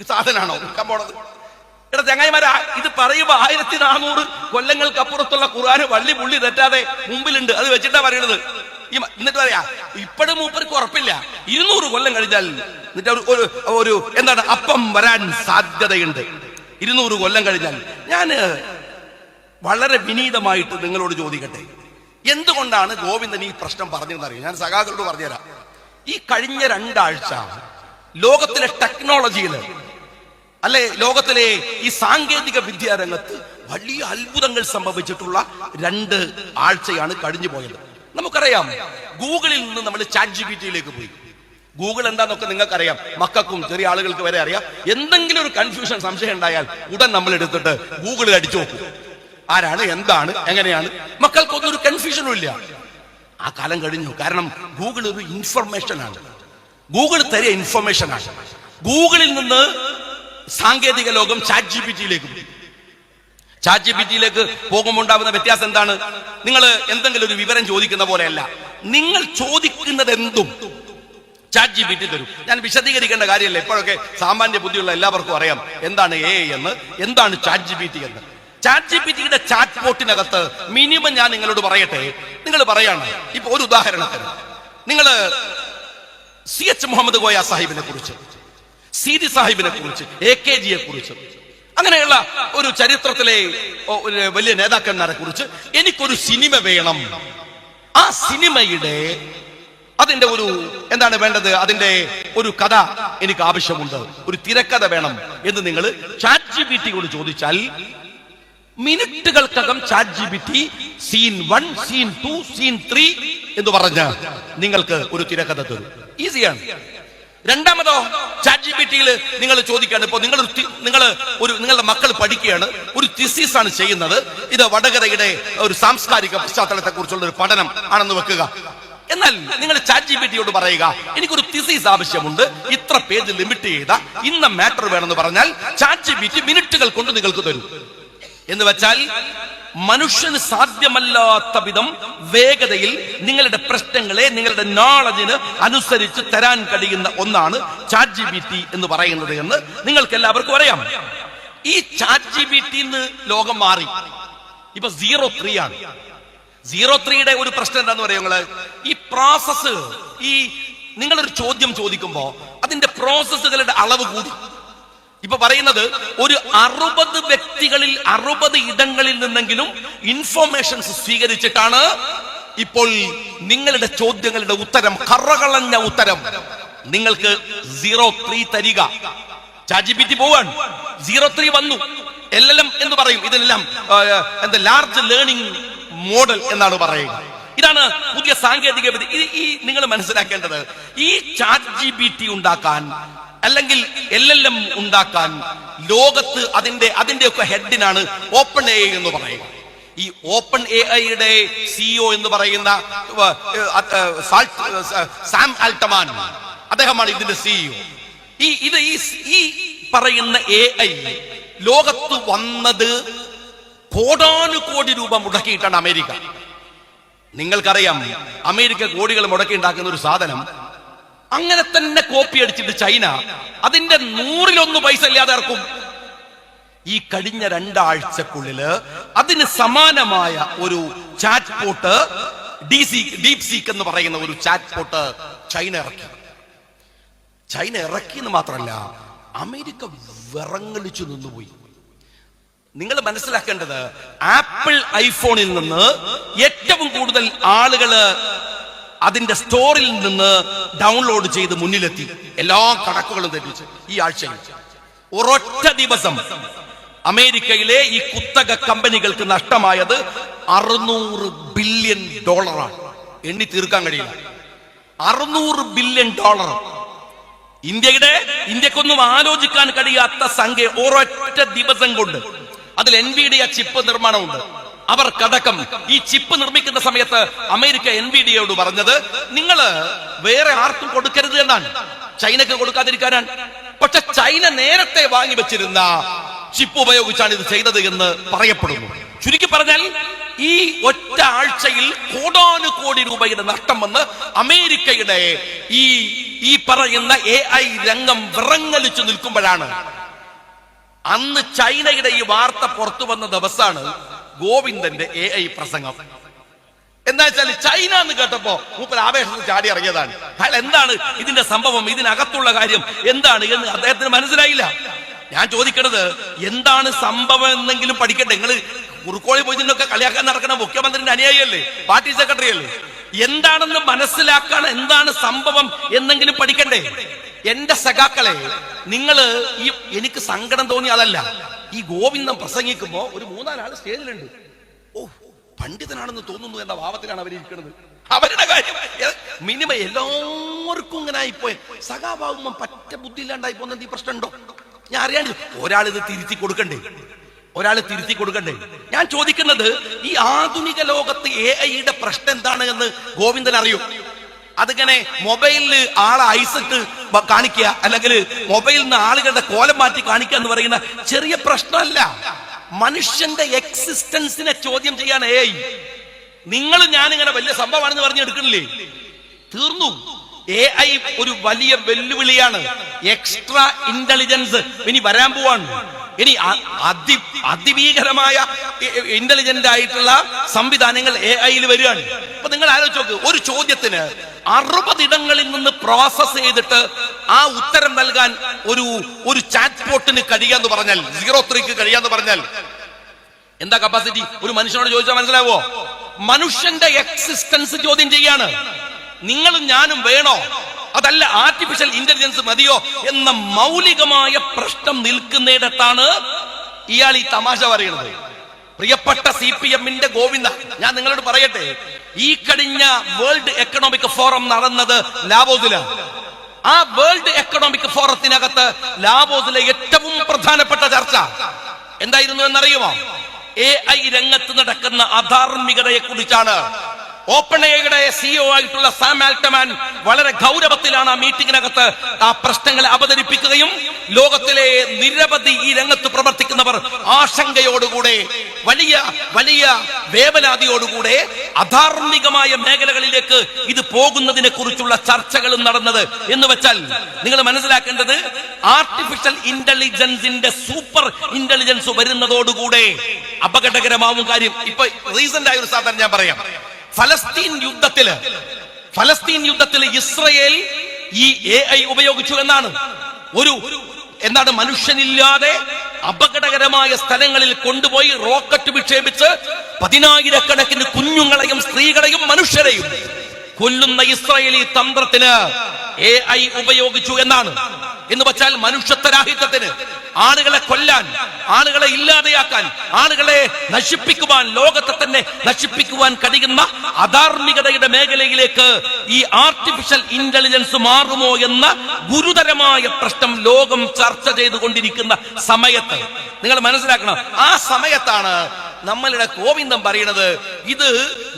സാധനമാണോ നിൽക്കാൻ പോണത്? എടാ ചങ്ങായിമാരാ, ഇത് പറയുമ്പോ 1400 കൊല്ലങ്ങൾക്ക് അപ്പുറത്തുള്ള ഖുർആന് വള്ളി പുള്ളി തെറ്റാതെ മുമ്പിലുണ്ട്. അത് വെച്ചിട്ടാ പറയണത്. എന്നിട്ട് പറയാ ഇപ്പോഴും മൂപ്പർക്ക് ഉറപ്പില്ല 200 കൊല്ലം കഴിഞ്ഞാൽ എന്നിട്ട് ഒരു അപ്പം വരാൻ സാധ്യതയുണ്ട് 200 കൊല്ലം കഴിഞ്ഞാൽ. ഞാൻ വളരെ വിനീതമായിട്ട് നിങ്ങളോട് ചോദിക്കട്ടെ, എന്തുകൊണ്ടാണ് ഗോവിന്ദൻ ഈ പ്രശ്നം പറഞ്ഞതെന്നറിയാം? ഞാൻ സഖാക്കളോട് പറഞ്ഞുതരാം. ഈ കഴിഞ്ഞ 2 ആഴ്ച ലോകത്തിലെ ടെക്നോളജിയില് ലോകത്തിലെ ഈ സാങ്കേതിക വിദ്യാരംഗത്ത് വലിയ അത്ഭുതങ്ങൾ സംഭവിച്ചിട്ടുള്ള 2 ആഴ്ചയാണ് കഴിഞ്ഞു പോയത്. നമുക്കറിയാം, ഗൂഗിളിൽ നിന്ന് നമ്മൾ ChatGPT-യിലേക്ക് പോയി. ഗൂഗിൾ എന്താന്നൊക്കെ നിങ്ങൾക്കറിയാം, മക്കൾക്കും ചെറിയ ആളുകൾക്ക് വരെ അറിയാം. എന്തെങ്കിലും ഒരു കൺഫ്യൂഷൻ, സംശയം ഉണ്ടായാൽ ഉടൻ നമ്മൾ എടുത്തിട്ട് ഗൂഗിളിൽ അടിച്ചു നോക്കും. ആരാണ്, എന്താണ്, എങ്ങനെയാണ്. മക്കൾക്കൊന്നും ഒരു കൺഫ്യൂഷനും ഇല്ല. ആ കാലം കഴിഞ്ഞു. കാരണം ഗൂഗിൾ ഒരു ഇൻഫർമേഷനാണ്, ഗൂഗിൾ തരിക ഇൻഫർമേഷനാണ്. ഗൂഗിളിൽ നിന്ന് സാങ്കേതിക ലോകം ChatGPT-യിലേക്ക് പോയി. ChatGPT-യിലേക്ക് പോകുമ്പോൾ ഉണ്ടാകുന്ന വ്യത്യാസം എന്താണ്? നിങ്ങൾ എന്തെങ്കിലും ഒരു വിവരം ചോദിക്കുന്ന പോലെയല്ല, നിങ്ങൾ ചോദിക്കുന്നത് എന്തും ChatGPT തരും. ഞാൻ വിശദീകരിക്കേണ്ട കാര്യമല്ല, ഇപ്പോഴൊക്കെ സാമാന്യ ബുദ്ധിയുള്ള എല്ലാവർക്കും അറിയാം എന്താണ് AI എന്ന്, എന്താണ് ChatGPT എന്ന്. ChatGPT-യുടെ ചാറ്റ് ബോട്ടിനകത്ത് മിനിമം ഞാൻ നിങ്ങളോട് പറയട്ടെ, നിങ്ങൾ പറയാണ്. ഇപ്പൊ ഒരു ഉദാഹരണത്തിന് നിങ്ങൾ CH മുഹമ്മദ് കോയ സാഹിബിനെ കുറിച്ച്, സീതി സാഹിബിനെ കുറിച്ച്, AKGയെ കുറിച്ച്, അങ്ങനെയുള്ള ഒരു ചരിത്രത്തിലെ ഒരു വലിയ നേതാക്കന്മാരെ കുറിച്ച് എനിക്കൊരു സിനിമ വേണം. ആ സിനിമയുടെ അതിന്റെ ഒരു എന്താണ് വേണ്ടത്, അതിന്റെ ഒരു കഥ എനിക്ക് ആവശ്യമുണ്ട്, ഒരു തിരക്കഥ വേണം എന്ന് നിങ്ങൾ ChatGPT-യോട് ചോദിച്ചാൽ മിനിറ്റുകൾക്കകം ChatGPT സീൻ 1, സീൻ 2, സീൻ 3 എന്ന് പറഞ്ഞ് നിങ്ങൾക്ക് ഒരു തിരക്കഥ തരും. ഈസിയാണ്. രണ്ടാമതോ, ChatGPT-യിൽ നിങ്ങൾ ചോദിക്കുകയാണ്, ഇപ്പൊ നിങ്ങളുടെ മക്കൾ പഠിക്കുകയാണ്, ഒരു തിസിസ് ആണ് ചെയ്യുന്നത്, ഇത് വടകരയുടെ ഒരു സാംസ്കാരിക പശ്ചാത്തലത്തെ കുറിച്ചുള്ള ഒരു പഠനം ആണെന്ന് വെക്കുക. എന്നാൽ നിങ്ങൾ ChatGPT-യോട് പറയുക, എനിക്കൊരു തിസിസ് ആവശ്യമുണ്ട്, ഇത്ര പേജ് ലിമിറ്റ് ചെയ്ത ഇന്ന മാറ്റർ വേണമെന്ന് പറഞ്ഞാൽ ChatGPT മിനിറ്റുകൾ കൊണ്ട് നിങ്ങൾക്ക് തരും. എന്ന് വെച്ചാൽ മനുഷ്യന് സാധ്യമല്ലാത്ത വിധം വേഗതയിൽ നിങ്ങളുടെ പ്രശ്നങ്ങളെ നിങ്ങളുടെ നോളജിന് അനുസരിച്ച് തരാൻ കഴിയുന്ന ഒന്നാണ് ChatGPT എന്ന് പറയുന്നത് എന്ന് നിങ്ങൾക്ക് എല്ലാവർക്കും അറിയാം. ഈ ChatGPT ലോകം മാറി. ഇപ്പൊ 03 ആണ്. 03യുടെ ഒരു പ്രശ്നം എന്താന്ന് പറയുന്നത്, ഈ പ്രോസസ്സ്, ഈ നിങ്ങളൊരു ചോദ്യം ചോദിക്കുമ്പോ അതിന്റെ പ്രോസസ്സുകളുടെ അളവ് കൂടി. ഇപ്പൊ പറയുന്നത് ഒരു 60 വ്യക്തികളിൽ 60 ഇടങ്ങളിൽ നിന്നെങ്കിലും ഇൻഫോർമേഷൻസ് സ്വീകരിച്ചിട്ടാണ് ഇപ്പോൾ നിങ്ങളുടെ ചോദ്യങ്ങളുടെ ഉത്തരം, കറകളഞ്ഞ ഉത്തരം നിങ്ങൾക്ക് 03 തരിക. ChatGPT പോവാൻ 03 വന്നു. LLM എന്ന് പറയും ഇതിനെല്ലാം, എന്താ ലാർജ് ലേണിംഗ് മോഡൽ എന്നാണ് പറയുക. ഇതാണ് പുതിയ സാങ്കേതിക വിദ്യ. ഈ നിങ്ങൾ മനസ്സിലാക്കേണ്ടത്, ഈ ChatGPT ഉണ്ടാക്കാൻ അല്ലെങ്കിൽ LLM ഉണ്ടാക്കാൻ ലോകത്ത് അതിന്റെയൊക്കെ ഹെഡിനാണ് OpenAI എന്ന് പറയുക. ഈ OpenAIയുടെ CEO എന്ന് പറയുന്ന സാം ആൽട്മാൻ, അദ്ദേഹമാണ് ഇതിന്റെ CEO. ഈ പറയുന്ന AI ലോകത്ത് വന്നത് കോടാനുകോടി രൂപ മുടക്കിയിട്ടാണ് അമേരിക്ക. നിങ്ങൾക്കറിയാം, അമേരിക്ക കോടികൾ മുടക്കി ഉണ്ടാക്കുന്ന ഒരു സാധനം അങ്ങനെ തന്നെ കോപ്പി അടിച്ചിട്ട് ചൈന അതിന്റെ 100-1 പൈസ ഇല്ലാതെ ഇറക്കും. ഈ കഴിഞ്ഞ 2 ആഴ്ചക്കുള്ളില് അതിന് സമാനമായ ഒരു ചാറ്റ് പോട്ട്, ഡീപ് സീക്ക് എന്ന് പറയുന്ന ഒരു ചാറ്റ് പോട്ട് ചൈന ഇറക്കി എന്ന് മാത്രമല്ല, അമേരിക്ക വിറങ്ങലിച്ചു നിന്നുപോയി. നിങ്ങൾ മനസ്സിലാക്കേണ്ടത്, ആപ്പിൾ ഐഫോണിൽ നിന്ന് ഏറ്റവും കൂടുതൽ ആളുകള് അതിന്റെ സ്റ്റോറിൽ നിന്ന് ഡൗൺലോഡ് ചെയ്ത് മുന്നിലെത്തി. എല്ലാ കണക്കുകളും തെറ്റിച്ച് ഈ ആഴ്ചയിൽ ഒരൊറ്റ ദിവസം അമേരിക്കയിലെ ഈ കുത്തക കമ്പനികൾക്ക് നഷ്ടമായത് $600 ബില്യൺ. എണ്ണി തീർക്കാൻ കഴിയില്ല. $600 ബില്യൺ. ഇന്ത്യക്കൊന്നും ആലോചിക്കാൻ കഴിയാത്ത സംഖ്യ ഒരൊറ്റ ദിവസം കൊണ്ട്. അതിൽ NVIDIA ചിപ്പ് നിർമ്മാണമുണ്ട്. അവർക്കടക്കം ഈ ചിപ്പ് നിർമ്മിക്കുന്ന സമയത്ത് അമേരിക്ക NVIDIAയോട് പറഞ്ഞത്, നിങ്ങൾ വേറെ ആർക്കും കൊടുക്കരുത് എന്നാണ്, ചൈനക്ക് കൊടുക്കാതിരിക്കാനാണ്. പക്ഷെ ചൈന നേരത്തെ വാങ്ങി വെച്ചിരുന്ന ചിപ്പ് ഉപയോഗിച്ചാണ് ഇത് ചെയ്തത് എന്ന് പറയപ്പെടുന്നു. ചുരുക്കി പറഞ്ഞാൽ ഈ ഒറ്റ ആഴ്ചയിൽ കോടാനുകോടി രൂപയുടെ നഷ്ടം വന്ന് അമേരിക്കയുടെ ഈ പറയുന്ന AI രംഗം വിറങ്ങലിച്ചു നിൽക്കുമ്പോഴാണ് അന്ന് ചൈനയുടെ ഈ വാർത്ത പുറത്തു വന്ന ദിവസമാണ് ഗോവിന്ദന്റെ AI പ്രസംഗം. എന്താ വെച്ചാൽ ചൈന എന്ന് കേട്ടപ്പോ മൂപ്പർ ആവേശത്തിൽ ചാടി ഇറങ്ങിയതാണ്. അയാൾ എന്താണ് ഇതിന്റെ സംഭവം, ഇതിനകത്തുള്ള കാര്യം എന്താണ് എന്ന് അദ്ദേഹത്തിന് മനസ്സിലായില്ല. ഞാൻ ചോദിക്കണത്, എന്താണ് സംഭവം എന്നെങ്കിലും പഠിക്കട്ടെ. നിങ്ങൾ കുറുക്കോളി പോയിട്ടൊക്കെ കളിയാക്കാൻ നടക്കണ മുഖ്യമന്ത്രിന്റെ അനുയായിയല്ലേ, പാർട്ടി സെക്രട്ടറി അല്ലേ? എന്താണെന്ന് മനസ്സിലാക്കാൻ, എന്താണ് സംഭവം എന്നെങ്കിലും പഠിക്കണ്ടേ? എന്റെ സഖാക്കളെ, നിങ്ങള് എനിക്ക് സങ്കടം തോന്നി അതല്ല, ഈ ഗോവിന്ദൻ പ്രസംഗിക്കുമ്പോ ഒരു 3-4 ആള് സ്റ്റേജിലുണ്ട്. പണ്ഡിതനാണെന്ന് തോന്നുന്നു എന്ന ഭാവത്തിലാണ് അവരിയ്ക്കുന്നത്. അവരുടെ കാര്യം മിനിമം എല്ലാവർക്കും ഇങ്ങനെ ആയിപ്പോയി. സഖാഭാവുമ്പോ പറ്റ ബുദ്ധി ഇല്ലാണ്ടായി പോകുന്നത് ഈ പ്രശ്നമുണ്ടോ? ഞാൻ അറിയാണ്ട് ഒരാളിത് തിരുത്തി കൊടുക്കണ്ടേ? ഞാൻ ചോദിക്കുന്നത്, ഈ ആധുനിക ലോകത്ത് AIയുടെ പ്രശ്നം എന്താണ് എന്ന് ഗോവിന്ദൻ അറിയൂ? അതിങ്ങനെ മൊബൈലില് ആളെ ഐസിട്ട് കാണിക്കുക, അല്ലെങ്കിൽ മൊബൈലിൽ നിന്ന് ആളുകളുടെ കോലം മാറ്റി കാണിക്കുക എന്ന് പറയുന്ന ചെറിയ പ്രശ്നമല്ല. മനുഷ്യന്റെ എക്സിസ്റ്റൻസിനെ ചോദ്യം ചെയ്യാൻ AI. നിങ്ങൾ ഞാനിങ്ങനെ വലിയ സംഭവമാണെന്ന് പറഞ്ഞ് എടുക്കണില്ലേ? തീർന്നു. AI ഒരു വലിയ വെല്ലുവിളിയാണ്. എക്സ്ട്രാ ഇന്റലിജൻസ് ഇനി വരാൻ പോവാണ്. ഇനി അതിഭീകരമായ ഇന്റലിജന്റ് ആയിട്ടുള്ള സംവിധാനങ്ങൾ AI-ൽ വരികയാണ്. അപ്പൊ നിങ്ങൾ ആലോചിച്ച് നോക്ക്, ഒരു ചോദ്യത്തിന് 60 ഇടങ്ങളിൽ നിന്ന് പ്രോസസ് ചെയ്തിട്ട് ആ ഉത്തരം നൽകാൻ ഒരു ചാറ്റ് ബോട്ടിന് കഴിയാന്ന് പറഞ്ഞാൽ, 03ക്ക് കഴിയാന്ന് പറഞ്ഞാൽ എന്താ കപ്പാസിറ്റി? ഒരു മനുഷ്യനോട് ചോദിച്ചാൽ മനസ്സിലാവോ? മനുഷ്യന്റെ എക്സിസ്റ്റൻസ് ചോദ്യം ചെയ്യാണ്. നിങ്ങളും ഞാനും വേണോ, അതല്ല ആർട്ടിഫിഷ്യൽ ഇന്റലിജൻസ് മതിയോ എന്ന മൗലികമായ പ്രശ്നം നിൽക്കുന്നിടത്താണ് ഇയാൾ ഈ തമാശ പറയുന്നത്. പ്രിയപ്പെട്ട CPM-ന്റെ ഗോവിന്ദ, ഞാൻ നിങ്ങളോട് പറയട്ടെ, ഈ കഴിഞ്ഞ വേൾഡ് എക്കണോമിക് ഫോറം നടന്നത് ലാവോസിലാണ്. ആ വേൾഡ് എക്കണോമിക് ഫോറത്തിനകത്ത് ലാവോസിലെ ഏറ്റവും പ്രധാനപ്പെട്ട ചർച്ച എന്തായിരുന്നു എന്നറിയുമോ? AI രംഗത്ത് നടക്കുന്ന അധാർമികതയെ കുറിച്ചാണ്. ഓപ്പൺ എയുടെ സിഇഒ ആയിട്ടുള്ള സാം ആൽട്ട്മാൻ വളരെ ഗൗരവത്തിലാണ് ആ മീറ്റിംഗിനകത്ത് ആ പ്രശ്നങ്ങളെ അവതരിപ്പിക്കുകയും ലോകത്തിലെ നിരവധി ഈ രംഗത്ത് പ്രവർത്തിക്കുന്നവർ ആശങ്കയോടുകൂടെ വലിയ വലിയ വേവലാതിയോടുകൂടെ അധാർമികമായ മേഖലകളിലേക്ക് ഇത് പോകുന്നതിനെ കുറിച്ചുള്ള ചർച്ചകളും നടന്നത് എന്ന് വെച്ചാൽ നിങ്ങൾ മനസ്സിലാക്കേണ്ടത് ആർട്ടിഫിഷ്യൽ ഇന്റലിജൻസിന്റെ സൂപ്പർ ഇന്റലിജൻസ് വരുന്നതോടുകൂടെ അപകടകരമാവും കാര്യം. ഇപ്പൊ റീസെന്റ് ആയ ഒരു സാധനം ഞാൻ പറയാം. ഫലസ്തീൻ യുദ്ധത്തിൽ ഇസ്രയേൽ ഈ AI ഉപയോഗിച്ചു എന്നാണ്. എന്താണ് മനുഷ്യനില്ലാതെ അപകടകരമായ സ്ഥലങ്ങളിൽ കൊണ്ടുപോയി റോക്കറ്റ് വിക്ഷേപിച്ച് 10,000-കണക്കിന് കുഞ്ഞുങ്ങളെയും സ്ത്രീകളെയും മനുഷ്യരെയും കൊല്ലുന്ന ഇസ്രായേലി തന്ത്രത്തിന് AI ഉപയോഗിച്ചു എന്നാണ്. എന്ന് വെച്ചാൽ മനുഷ്യത്വരാഹിത്യത്തിന്, ആളുകളെ കൊല്ലാൻ, ആളുകളെ ഇല്ലാതെയാക്കാൻ, ആളുകളെ നശിപ്പിക്കുവാൻ, ലോകത്തെ തന്നെ നശിപ്പിക്കുവാൻ കഴിയുന്ന അധാർമികതയുടെ മേഖലയിലേക്ക് ഈ ആർട്ടിഫിഷ്യൽ ഇന്റലിജൻസ് മാറുമോ എന്ന ഗുരുതരമായ പ്രശ്നം ലോകം ചർച്ച ചെയ്തുകൊണ്ടിരിക്കുന്ന സമയത്ത് നിങ്ങൾ മനസ്സിലാക്കണം. ആ സമയത്താണ് നമ്മളുടെ ഗോവിന്ദൻ പറയുന്നത്, ഇത്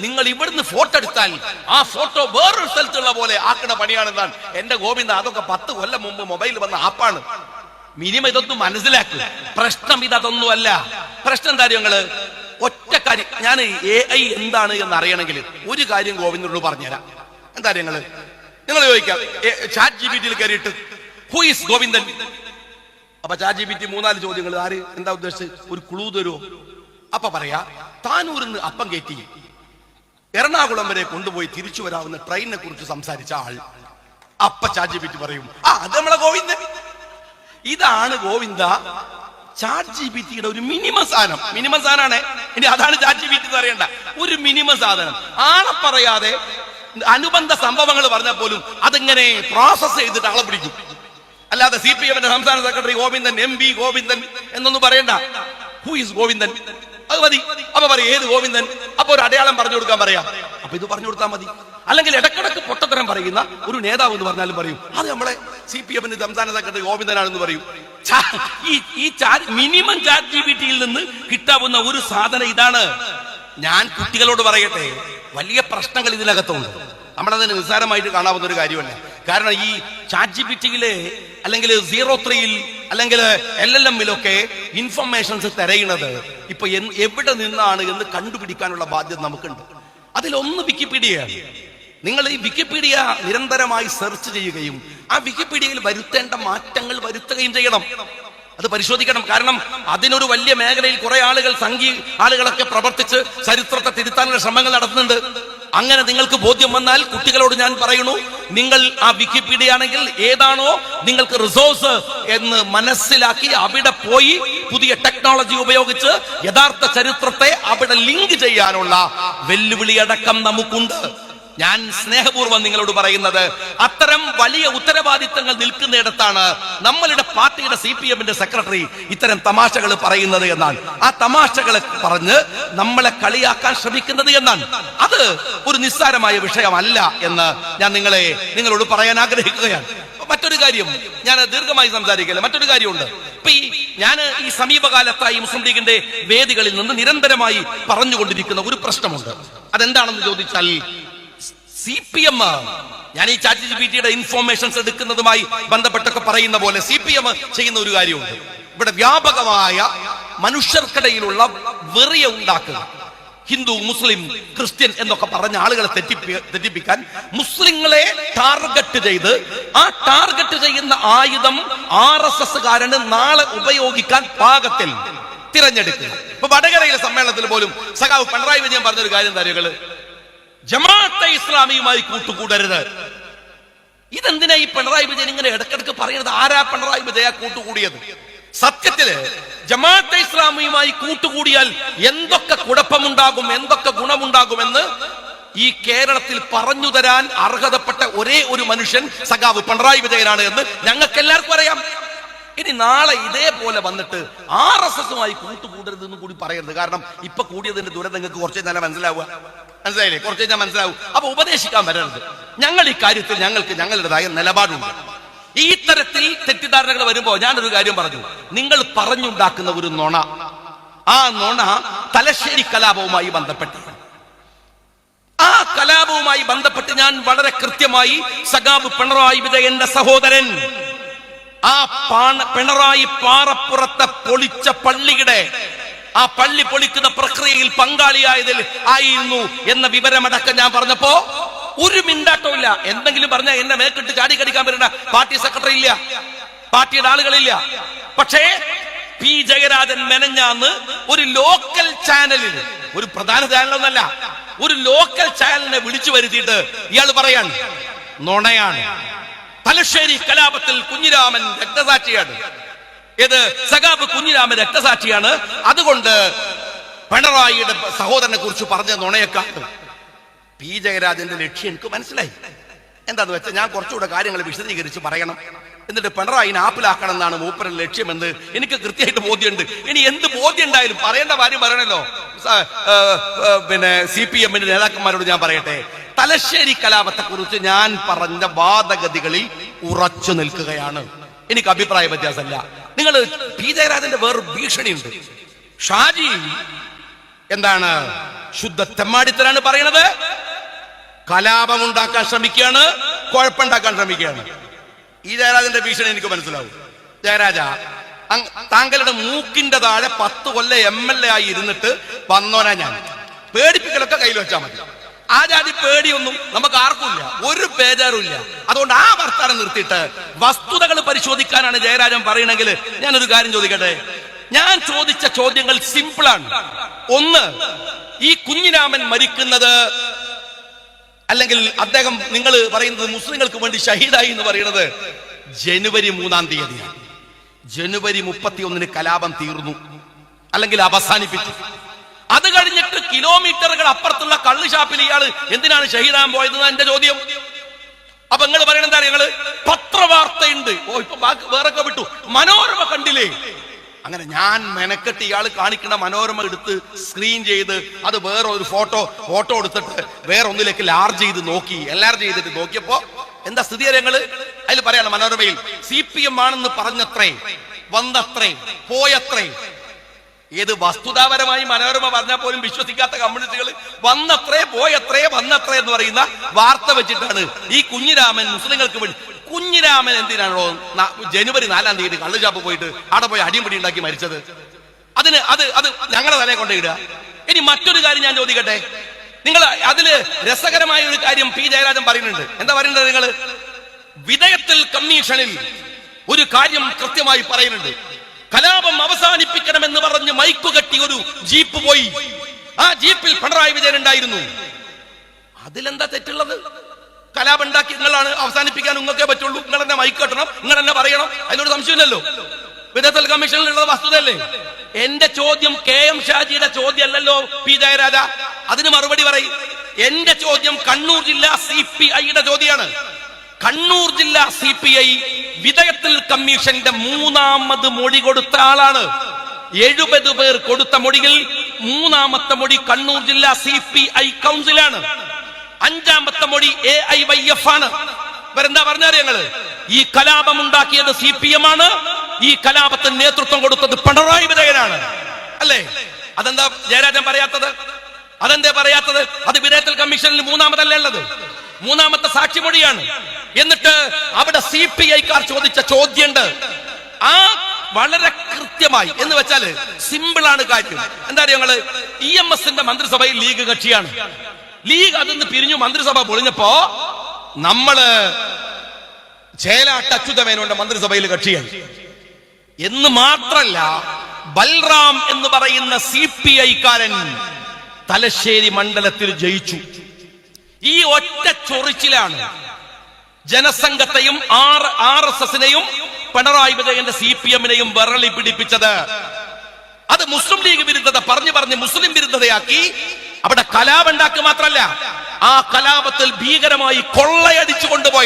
നിങ്ങൾ ഇവിടുന്ന് ഫോട്ടോ എടുത്താൽ ആ ഫോട്ടോ വേറൊരു സ്ഥലത്തുള്ള പോലെ ആക്കണ പണിയാണെന്നാണ്. എന്റെ ഗോവിന്ദ, അതൊക്കെ 10 കൊല്ലം മുമ്പ് മൊബൈൽ വന്ന ആപ്പാണ്. മിനിമം ഇതൊന്നും മനസ്സിലാക്കുക. പ്രശ്നം ഇതൊന്നുമല്ല. പ്രശ്നം എന്താ നിങ്ങള് ഒറ്റ കാര്യം, ഞാൻ AI എന്താണ് എന്ന് അറിയണമെങ്കിൽ ഒരു കാര്യം ഗോവിന്ദനോട് പറഞ്ഞുതരാം. എന്താ നിങ്ങള് ചോദിക്കാം, ചാറ്റ് GPT കയറിയിട്ട് ഹു ഈസ് ഗോവിന്ദൻ? അപ്പൊ ചാറ്റ് GPT 3-4 ചോദ്യങ്ങൾ, ആര് എന്താ ഉദ്ദേശിച്ച്, ഒരു ക്ലൂ തരുമോ? അപ്പൊ പറയാ, താനൂരിന്ന് അപ്പം കയറ്റി എറണാകുളം വരെ കൊണ്ടുപോയി തിരിച്ചു വരാവുന്ന ട്രെയിനിനെ കുറിച്ച് സംസാരിച്ച ആൾ. അപ്പ ചാറ്റ് GPT പറയും, അത് നമ്മളെ ഗോവിന്ദൻ. ഇതാണ് ഗോവിന്ദ ചാറ്റ് GPTയുടെ ഒരു മിനിമം സാധനമാണ്. ഇനി അതാണ് ചാറ്റ് GPT എന്ന് അറിയണ്ട, ഒരു മിനിമം സാധനം. ആളെ പറയാതെ അനുബന്ധ സംഭവങ്ങൾ പറഞ്ഞാൽ പോലും അതിങ്ങനെ പ്രോസസ് ചെയ്തിട്ട് ആളെ പിടിക്കും. അല്ലാതെ CPM-ന്റെ സംസ്ഥാന സെക്രട്ടറി ഗോവിന്ദൻ, MP ഗോവിന്ദൻ എന്നൊന്നും പറയണ്ട. Who is Govindan? അത് മതി. അപ്പൊ പറയും, ഏത് ഗോവിന്ദൻ? അപ്പൊ ഒരു അടയാളം പറഞ്ഞു കൊടുക്കാൻ പറയാം. അപ്പൊ ഇത് പറഞ്ഞു കൊടുത്താൽ മതി. അല്ലെങ്കിൽ ഇടക്കിടക്ക് പൊട്ടത്തരം പറയുന്ന ഒരു നേതാവ് എന്ന് പറഞ്ഞാലും പറയും, അത് നമ്മളെ CPM-ന്റെ സംസ്ഥാന സെക്രട്ടറി ഗോവിന്ദനാണെന്ന് പറയും. ഈ മിനിമം ചാറ്റ് GPTയിൽ നിന്ന് കിട്ടാവുന്ന ഒരു സാധനം ഇതാണ്. ഞാൻ കുട്ടികളോട് പറയട്ടെ, വലിയ പ്രശ്നങ്ങൾ ഇതിനകത്തുണ്ട്. നമ്മളതിന് നിസ്സാരമായിട്ട് കാണാവുന്ന ഒരു കാര്യമല്ല. കാരണം ഈ ചാറ്റ് GPTയിലെ അല്ലെങ്കിൽ 03-യിൽ അല്ലെങ്കിൽ LLM-ലൊക്കെ ഇൻഫർമേഷൻസ് തിരയുന്നത് ഇപ്പൊ എവിടെ നിന്നാണ് എന്ന് കണ്ടുപിടിക്കാനുള്ള ബാധ്യത നമുക്കുണ്ട്. അതിലൊന്ന് വിക്കിപീഡിയയാണ്. നിങ്ങൾ ഈ വിക്കിപീഡിയ നിരന്തരമായി സെർച്ച് ചെയ്യുകയും ആ വിക്കിപീഡിയയിൽ വരുത്തേണ്ട മാറ്റങ്ങൾ വരുത്തുകയും ചെയ്യണം. അത് പരിശോധിക്കണം. കാരണം അതിനൊരു വലിയ മേഖലയിൽ കുറെ ആളുകളൊക്കെ പ്രവർത്തിച്ച് ചരിത്രത്തെ തിരുത്താനുള്ള ശ്രമങ്ങൾ നടത്തുന്നുണ്ട്. അങ്ങനെ നിങ്ങൾക്ക് ബോധ്യം വന്നാൽ കുട്ടികളോട് ഞാൻ പറയുന്നു, നിങ്ങൾ ആ വിക്കിപീഡിയ ആണെങ്കിൽ ഏതാണോ നിങ്ങൾക്ക് റിസോഴ്സ് എന്ന് മനസ്സിലാക്കി അവിടെ പോയി പുതിയ ടെക്നോളജി ഉപയോഗിച്ച് യഥാർത്ഥ ചരിത്രത്തെ അവിടെ ലിങ്ക് ചെയ്യാനുള്ള വെല്ലുവിളി അടക്കം നമുക്കുണ്ട്. ഞാൻ സ്നേഹപൂർവ്വം നിങ്ങളോട് പറയുന്നത്, അത്തരം വലിയ ഉത്തരവാദിത്തങ്ങൾ നിൽക്കുന്നിടത്താണ് നമ്മളുടെ പാർട്ടിയുടെ CPM-ന്റെ സെക്രട്ടറി ഇത്തരം തമാശകൾ പറയുന്നത് എന്നാണ്. ആ തമാശകളെ പറഞ്ഞ് നമ്മളെ കളിയാക്കാൻ ശ്രമിക്കുന്നത് എന്നാണ്. അത് ഒരു നിസ്സാരമായ വിഷയമല്ല എന്ന് ഞാൻ നിങ്ങളോട് പറയാൻ ആഗ്രഹിക്കുകയാണ്. മറ്റൊരു കാര്യം, ഞാൻ ദീർഘമായി സംസാരിക്കില്ല. മറ്റൊരു കാര്യമുണ്ട്. ഇപ്പൊ ഞാൻ ഈ സമീപകാലത്തായി മുസ്ലിം ലീഗിന്റെ വേദികളിൽ നിന്ന് നിരന്തരമായി പറഞ്ഞുകൊണ്ടിരിക്കുന്ന ഒരു പ്രശ്നമുണ്ട്. അതെന്താണെന്ന് ചോദിച്ചാൽ, CPM, ഞാൻ ഈ ചാറ്റ് GPTയുടെ ഇൻഫോർമേഷൻസ് എടുക്കുന്നതുമായി ബന്ധപ്പെട്ടൊക്കെ പറയുന്ന പോലെ CPM ചെയ്യുന്ന ഒരു കാര്യമുണ്ട്. ഇവിടെ വ്യാപകമായ മനുഷ്യർക്കിടയിലുള്ള വെറിയ ഉണ്ടാക്കുക. ഹിന്ദു, മുസ്ലിം, ക്രിസ്ത്യൻ എന്നൊക്കെ പറഞ്ഞ ആളുകളെ തെറ്റിപ്പിക്കാൻ മുസ്ലിങ്ങളെ ടാർഗറ്റ് ചെയ്ത് ആ ടാർഗറ്റ് ചെയ്യുന്ന ആയുധം RSS-കാരന് നാളെ ഉപയോഗിക്കാൻ പാകത്തിൽ തിരഞ്ഞെടുക്കുക. ഇപ്പൊ വടകരയിലെ സമ്മേളനത്തിൽ പോലും സഖാവ് പിണറായി വിജയൻ പറഞ്ഞൊരു കാര്യം താരകള്, ജമാഅത്തെ ഇസ്ലാമിയുമായി കൂട്ടുകൂടരുത്. ഇതെന്തിനാ ഈ പിണറായി വിജയൻ ഇങ്ങനെ ഇടക്കിടക്ക് പറയുന്നത്? ആരാ പിണറായി വിജയ കൂട്ടുകൂടിയത്? സത്യത്തില് ജമാഅത്തെ ഇസ്ലാമിയുമായി കൂട്ടുകൂടിയാൽ എന്തൊക്കെ കുഴപ്പമുണ്ടാകും, എന്തൊക്കെ ഗുണമുണ്ടാകുമെന്ന് ഈ കേരളത്തിൽ പറഞ്ഞു തരാൻ അർഹതപ്പെട്ട ഒരേ ഒരു മനുഷ്യൻ സഖാവ് പിണറായി വിജയനാണ് എന്ന് ഞങ്ങൾക്ക് എല്ലാവർക്കും അറിയാം. ഇനി നാളെ ഇതേപോലെ വന്നിട്ട് RSS-മായി കൂട്ടുകൂടരുതെന്ന് കൂടി പറയരുത്. കാരണം ഇപ്പൊ കൂടിയതിന്റെ ദുരന്തം നിങ്ങൾക്ക് കുറച്ച് നല്ല മനസ്സിലായില്ലേ? കുറച്ച് കഴിഞ്ഞാൽ മനസ്സിലാവും. അപ്പൊ ഉപദേശിക്കാൻ വരരുത്. ഞങ്ങൾ ഈ കാര്യത്തിൽ ഞങ്ങളുടേതായ നിലപാടുണ്ട്. ഈ തരത്തിൽ തെറ്റിദ്ധാരണകൾ വരുമ്പോ ഞാനൊരു കാര്യം പറഞ്ഞു, നിങ്ങൾ പറഞ്ഞുണ്ടാക്കുന്ന ഒരു നുണ, ആ നുണ തലശ്ശേരി കലാപവുമായി ബന്ധപ്പെട്ട് ആ കലാപവുമായി ബന്ധപ്പെട്ട് ഞാൻ വളരെ കൃത്യമായി സഖാബ് പിണറായി വിജയന്റെ സഹോദരൻ ആ പിണറായി പാറപ്പുറത്തെ പൊളിച്ച പള്ളിയുടെ ആ പള്ളി പൊളിക്കുന്ന പ്രക്രിയയിൽ പങ്കാളിയായതിൽ ആയിരുന്നു എന്ന വിവരമടക്കം ഞാൻ പറഞ്ഞപ്പോ ഒരു മിണ്ടാട്ടമില്ല. എന്തെങ്കിലും പറഞ്ഞാൽ എന്നെ മേക്കിട്ട് ചാടി കടിക്കാൻ പറ്റുന്ന പാർട്ടി സെക്രട്ടറി ഇല്ല, പാർട്ടിയുടെ ആളുകളില്ല. പക്ഷേ പി ജയരാജൻ മെനഞ്ഞാന്ന് ഒരു ലോക്കൽ ചാനലിൽ, ഒരു പ്രധാന ചാനലൊന്നല്ല, ഒരു ലോക്കൽ ചാനലിനെ വിളിച്ചു വരുത്തിയിട്ട് ഇയാൾ പറയാണ് നുണയാണ്, തലശ്ശേരി കലാപത്തിൽ കുഞ്ഞിരാമൻ രക്തസാക്ഷിയാണ്, ഏത് സഖാബ് കുഞ്ഞിരാമൻ രക്തസാക്ഷിയാണ്, അതുകൊണ്ട് പിണറായിയുടെ സഹോദരനെ കുറിച്ച് പറഞ്ഞ നുണയേക്കാൾ പി ജയരാജന്റെ ലക്ഷ്യം എനിക്ക് മനസ്സിലായി. എന്താന്ന് വെച്ചാൽ ഞാൻ കുറച്ചുകൂടെ കാര്യങ്ങൾ വിശദീകരിച്ച് പറയണം, എന്നിട്ട് പിണറായിനെ ആപ്പിലാക്കണം എന്നാണ് മൂപ്പരുടെ ലക്ഷ്യമെന്ന് എനിക്ക് കൃത്യമായിട്ട് ബോധ്യമുണ്ട്. ഇനി എന്ത് ബോധ്യം ഉണ്ടായാലും പറയേണ്ട കാര്യം പറയണല്ലോ. പിന്നെ CPM നേതാക്കന്മാരോട് ഞാൻ പറയട്ടെ, തലശ്ശേരി കലാപത്തെ കുറിച്ച് ഞാൻ പറഞ്ഞ വാദഗതികളിൽ ഉറച്ചു നിൽക്കുകയാണ്. എനിക്ക് അഭിപ്രായ വ്യത്യാസമല്ല. നിങ്ങൾ പി ജയരാജന്റെ വേറൊരു ഭീഷണിയുണ്ട്. ഷാജി എന്താണ് ശുദ്ധ തെമ്മാടിത്തരാണ് പറയണത്, കലാപം ഉണ്ടാക്കാൻ ശ്രമിക്കുകയാണ്, കുഴപ്പമുണ്ടാക്കാൻ ശ്രമിക്കുകയാണ്. ഈ ജയരാജന്റെ ഭീഷണി എനിക്ക് മനസ്സിലാവും. ജയരാജ, താങ്കളുടെ മൂക്കിന്റെ താഴെ 10 കൊല്ലം MLA ആയി ഇരുന്നിട്ട് വന്നോനാ ഞാൻ. പേടിപ്പിക്കലൊക്കെ കയ്യിൽ വെച്ചാൽ മതി. ആ ജാതി പേടിയൊന്നും നമുക്ക് ആർക്കുമില്ല, ഒരു ബേജാറും ഇല്ല. അതുകൊണ്ട് ആ വർത്താനം നിർത്തിയിട്ട് വസ്തുതകൾ പരിശോധിക്കാനാണ് ജയരാജൻ പറയണമെങ്കിൽ ഞാനൊരു കാര്യം ചോദിക്കട്ടെ. ഞാൻ ചോദിച്ച ചോദ്യങ്ങൾ സിമ്പിളാണ്. ഒന്ന്, ഈ കുഞ്ഞിരാമൻ മരിക്കുന്നത്, അല്ലെങ്കിൽ അദ്ദേഹം നിങ്ങൾ പറയുന്നത് മുസ്ലിങ്ങൾക്ക് വേണ്ടി ഷഹീദായി എന്ന് പറയുന്നത് ജനുവരി 3-ാം തീയതിയാണ്. ജനുവരി 31-ന് കലാപം തീർന്നു, അല്ലെങ്കിൽ അവസാനിപ്പിച്ചു. അത് കഴിഞ്ഞിട്ട് കിലോമീറ്ററുകൾ അപ്പുറത്തുള്ള കള്ള് ഷാപ്പിൽ ഇയാൾ എന്തിനാണ് ഷഹീദാൻ പോയതെന്ന് എന്റെ ചോദ്യം. അപ്പൊ നിങ്ങൾ പറയണ എന്താ, ഞങ്ങള് പത്രവാർത്തയുണ്ട്, ഇപ്പൊ വേറൊക്കെ വിട്ടു, മനോരമ കണ്ടില്ലേ? അങ്ങനെ ഞാൻ മെനക്കെട്ട് ഇയാൾ കാണിക്കുന്ന മനോരമ എടുത്ത് സ്ക്രീൻ ചെയ്ത് അത് വേറെ ഒരു ഫോട്ടോ എടുത്തിട്ട് വേറെ ഒന്നിലേക്ക് ലാർജ് ചെയ്ത് നോക്കി, എൻലാർജ് ചെയ്തിട്ട് നോക്കിയപ്പോ എന്താ സ്ഥിതി ഞങ്ങള് അതിൽ പറയാണ്, മനോരമയിൽ CPM ആണെന്ന് പറഞ്ഞത്രേ, വന്നത്രേ, പോയത്രേ. ഏത് വസ്തുതാപരമായി മനോരമ പറഞ്ഞാൽ പോലും വിശ്വസിക്കാത്ത കമ്മ്യൂണിസ്റ്റുകൾ വന്നത്രേ, പോയത്രേ, വന്നത്രേ എന്ന് പറയുന്ന വാർത്ത വെച്ചിട്ടാണ് ഈ കുഞ്ഞിരാമൻ മുസ്ലിങ്ങൾക്ക് വേണ്ടി. കുഞ്ഞിരാമൻ എന്തിനാണോ ജനുവരി 4-ാം തീയതി കള്ളുചാപ്പ് പോയിട്ട് അവിടെ പോയി അടിപിടി ഉണ്ടാക്കി മരിച്ചത്? അത് ഞങ്ങളുടെ തലയെ കൊണ്ടിടുക. ഇനി മറ്റൊരു കാര്യം ഞാൻ ചോദിക്കട്ടെ. നിങ്ങൾ അതില് രസകരമായ ഒരു കാര്യം പി ജയരാജൻ പറയുന്നുണ്ട്. എന്താ പറയുന്നത്? നിങ്ങൾ വിധേയത്തിൽ കമ്മീഷനിൽ ഒരു കാര്യം കൃത്യമായി പറയുന്നുണ്ട്. കലാപം അവസാനിപ്പിക്കണമെന്ന് പറഞ്ഞ് മൈക്ക് കെട്ടി ഒരു ജീപ്പ് പോയി. ആ ജീപ്പിൽ പിണറായി വിജയൻ ഉണ്ടായിരുന്നു. അതിലെന്താ തെറ്റുള്ളത്? കലാപം ഉണ്ടാക്കി നിങ്ങളാണ്, അവസാനിപ്പിക്കാൻ നിങ്ങൾക്കേ പറ്റുള്ളൂ. നിങ്ങൾ എന്നെ മൈക്ക് കെട്ടണം, നിങ്ങൾ എന്നെ പറയണം, അതിനൊരു സംശയമില്ലല്ലോ. വിധേയത്തിൽ കമ്മീഷനിലുള്ളത് വസ്തുതയല്ലേ? എന്റെ ചോദ്യം KM ഷാജിയുടെ ചോദ്യം അല്ലല്ലോ പി ജയരാജ, അതിന് മറുപടി പറയും. എന്റെ ചോദ്യം കണ്ണൂർ ജില്ലാ CPIയുടെ ചോദ്യമാണ്. കണ്ണൂർ ജില്ലാ CPI വിധേയത്തിൽ കമ്മീഷന്റെ 3ാമത് മൊഴി കൊടുത്ത ആളാണ്. 70 പേർ കൊടുത്ത മൊഴിയിൽ 3ാമത്തെ മൊഴി കണ്ണൂർ ജില്ലാ CPI കൗൺസിലാണ്. 5ാമത്തെ മൊഴി AIYF ആണ്. ഇവരെന്താ പറഞ്ഞാൽ ഞങ്ങള് ഈ കലാപം ഉണ്ടാക്കിയത് CPM ആണ്, ഈ കലാപത്തിന് നേതൃത്വം കൊടുത്തത് പിണറായി വിജയനാണ്, അല്ലേ? അതെന്താ ജയരാജൻ പറയാത്തത്? അതെന്താ പറയാത്തത്? അത് വിധേയത്തിൽ കമ്മീഷനിൽ 3ാമതല്ലേ ഉള്ളത്? 3ാമത്തെ സാക്ഷിമൊഴിയാണ്. എന്നിട്ട് അവിടെ CPIക്കാർ ചോദിച്ച ചോദ്യമുണ്ട്. ആ വളരെ കൃത്യമായി എന്ന് വെച്ചാല് സിമ്പിളാണ് കാര്യം. എന്താ ഞങ്ങള് EMSന്റെ മന്ത്രിസഭയിൽ ലീഗ് കക്ഷിയാണ്. ലീഗ് അതിന്ന് പിരിഞ്ഞു, മന്ത്രിസഭ പൊളിഞ്ഞപ്പോ നമ്മള് ചേലാട്ട് അച്യുതമേനോന്റെ മന്ത്രിസഭയിൽ കക്ഷിയായി. എന്ന് മാത്രല്ല, ബൽറാം എന്ന് പറയുന്ന CPIക്കാരൻ തലശ്ശേരി മണ്ഡലത്തിൽ ജയിച്ചു. ഈ ഒറ്റ ചൊറിച്ചിലാണ് ജനസംഘത്തെയും RSSനെയും പിണറായി വിജയന്റെ CPMനെയും വിരളി പിടിപ്പിച്ചത്. അത് മുസ്ലിം ലീഗ് വിരുദ്ധത പറഞ്ഞ് മുസ്ലിം വിരുദ്ധതയാക്കി. അവിടെ കലാപം ഉണ്ടാക്കുക മാത്രമല്ല, ആ കലാപത്തിൽ ഭീകരമായി കൊള്ളയടിച്ചു കൊണ്ടുപോയ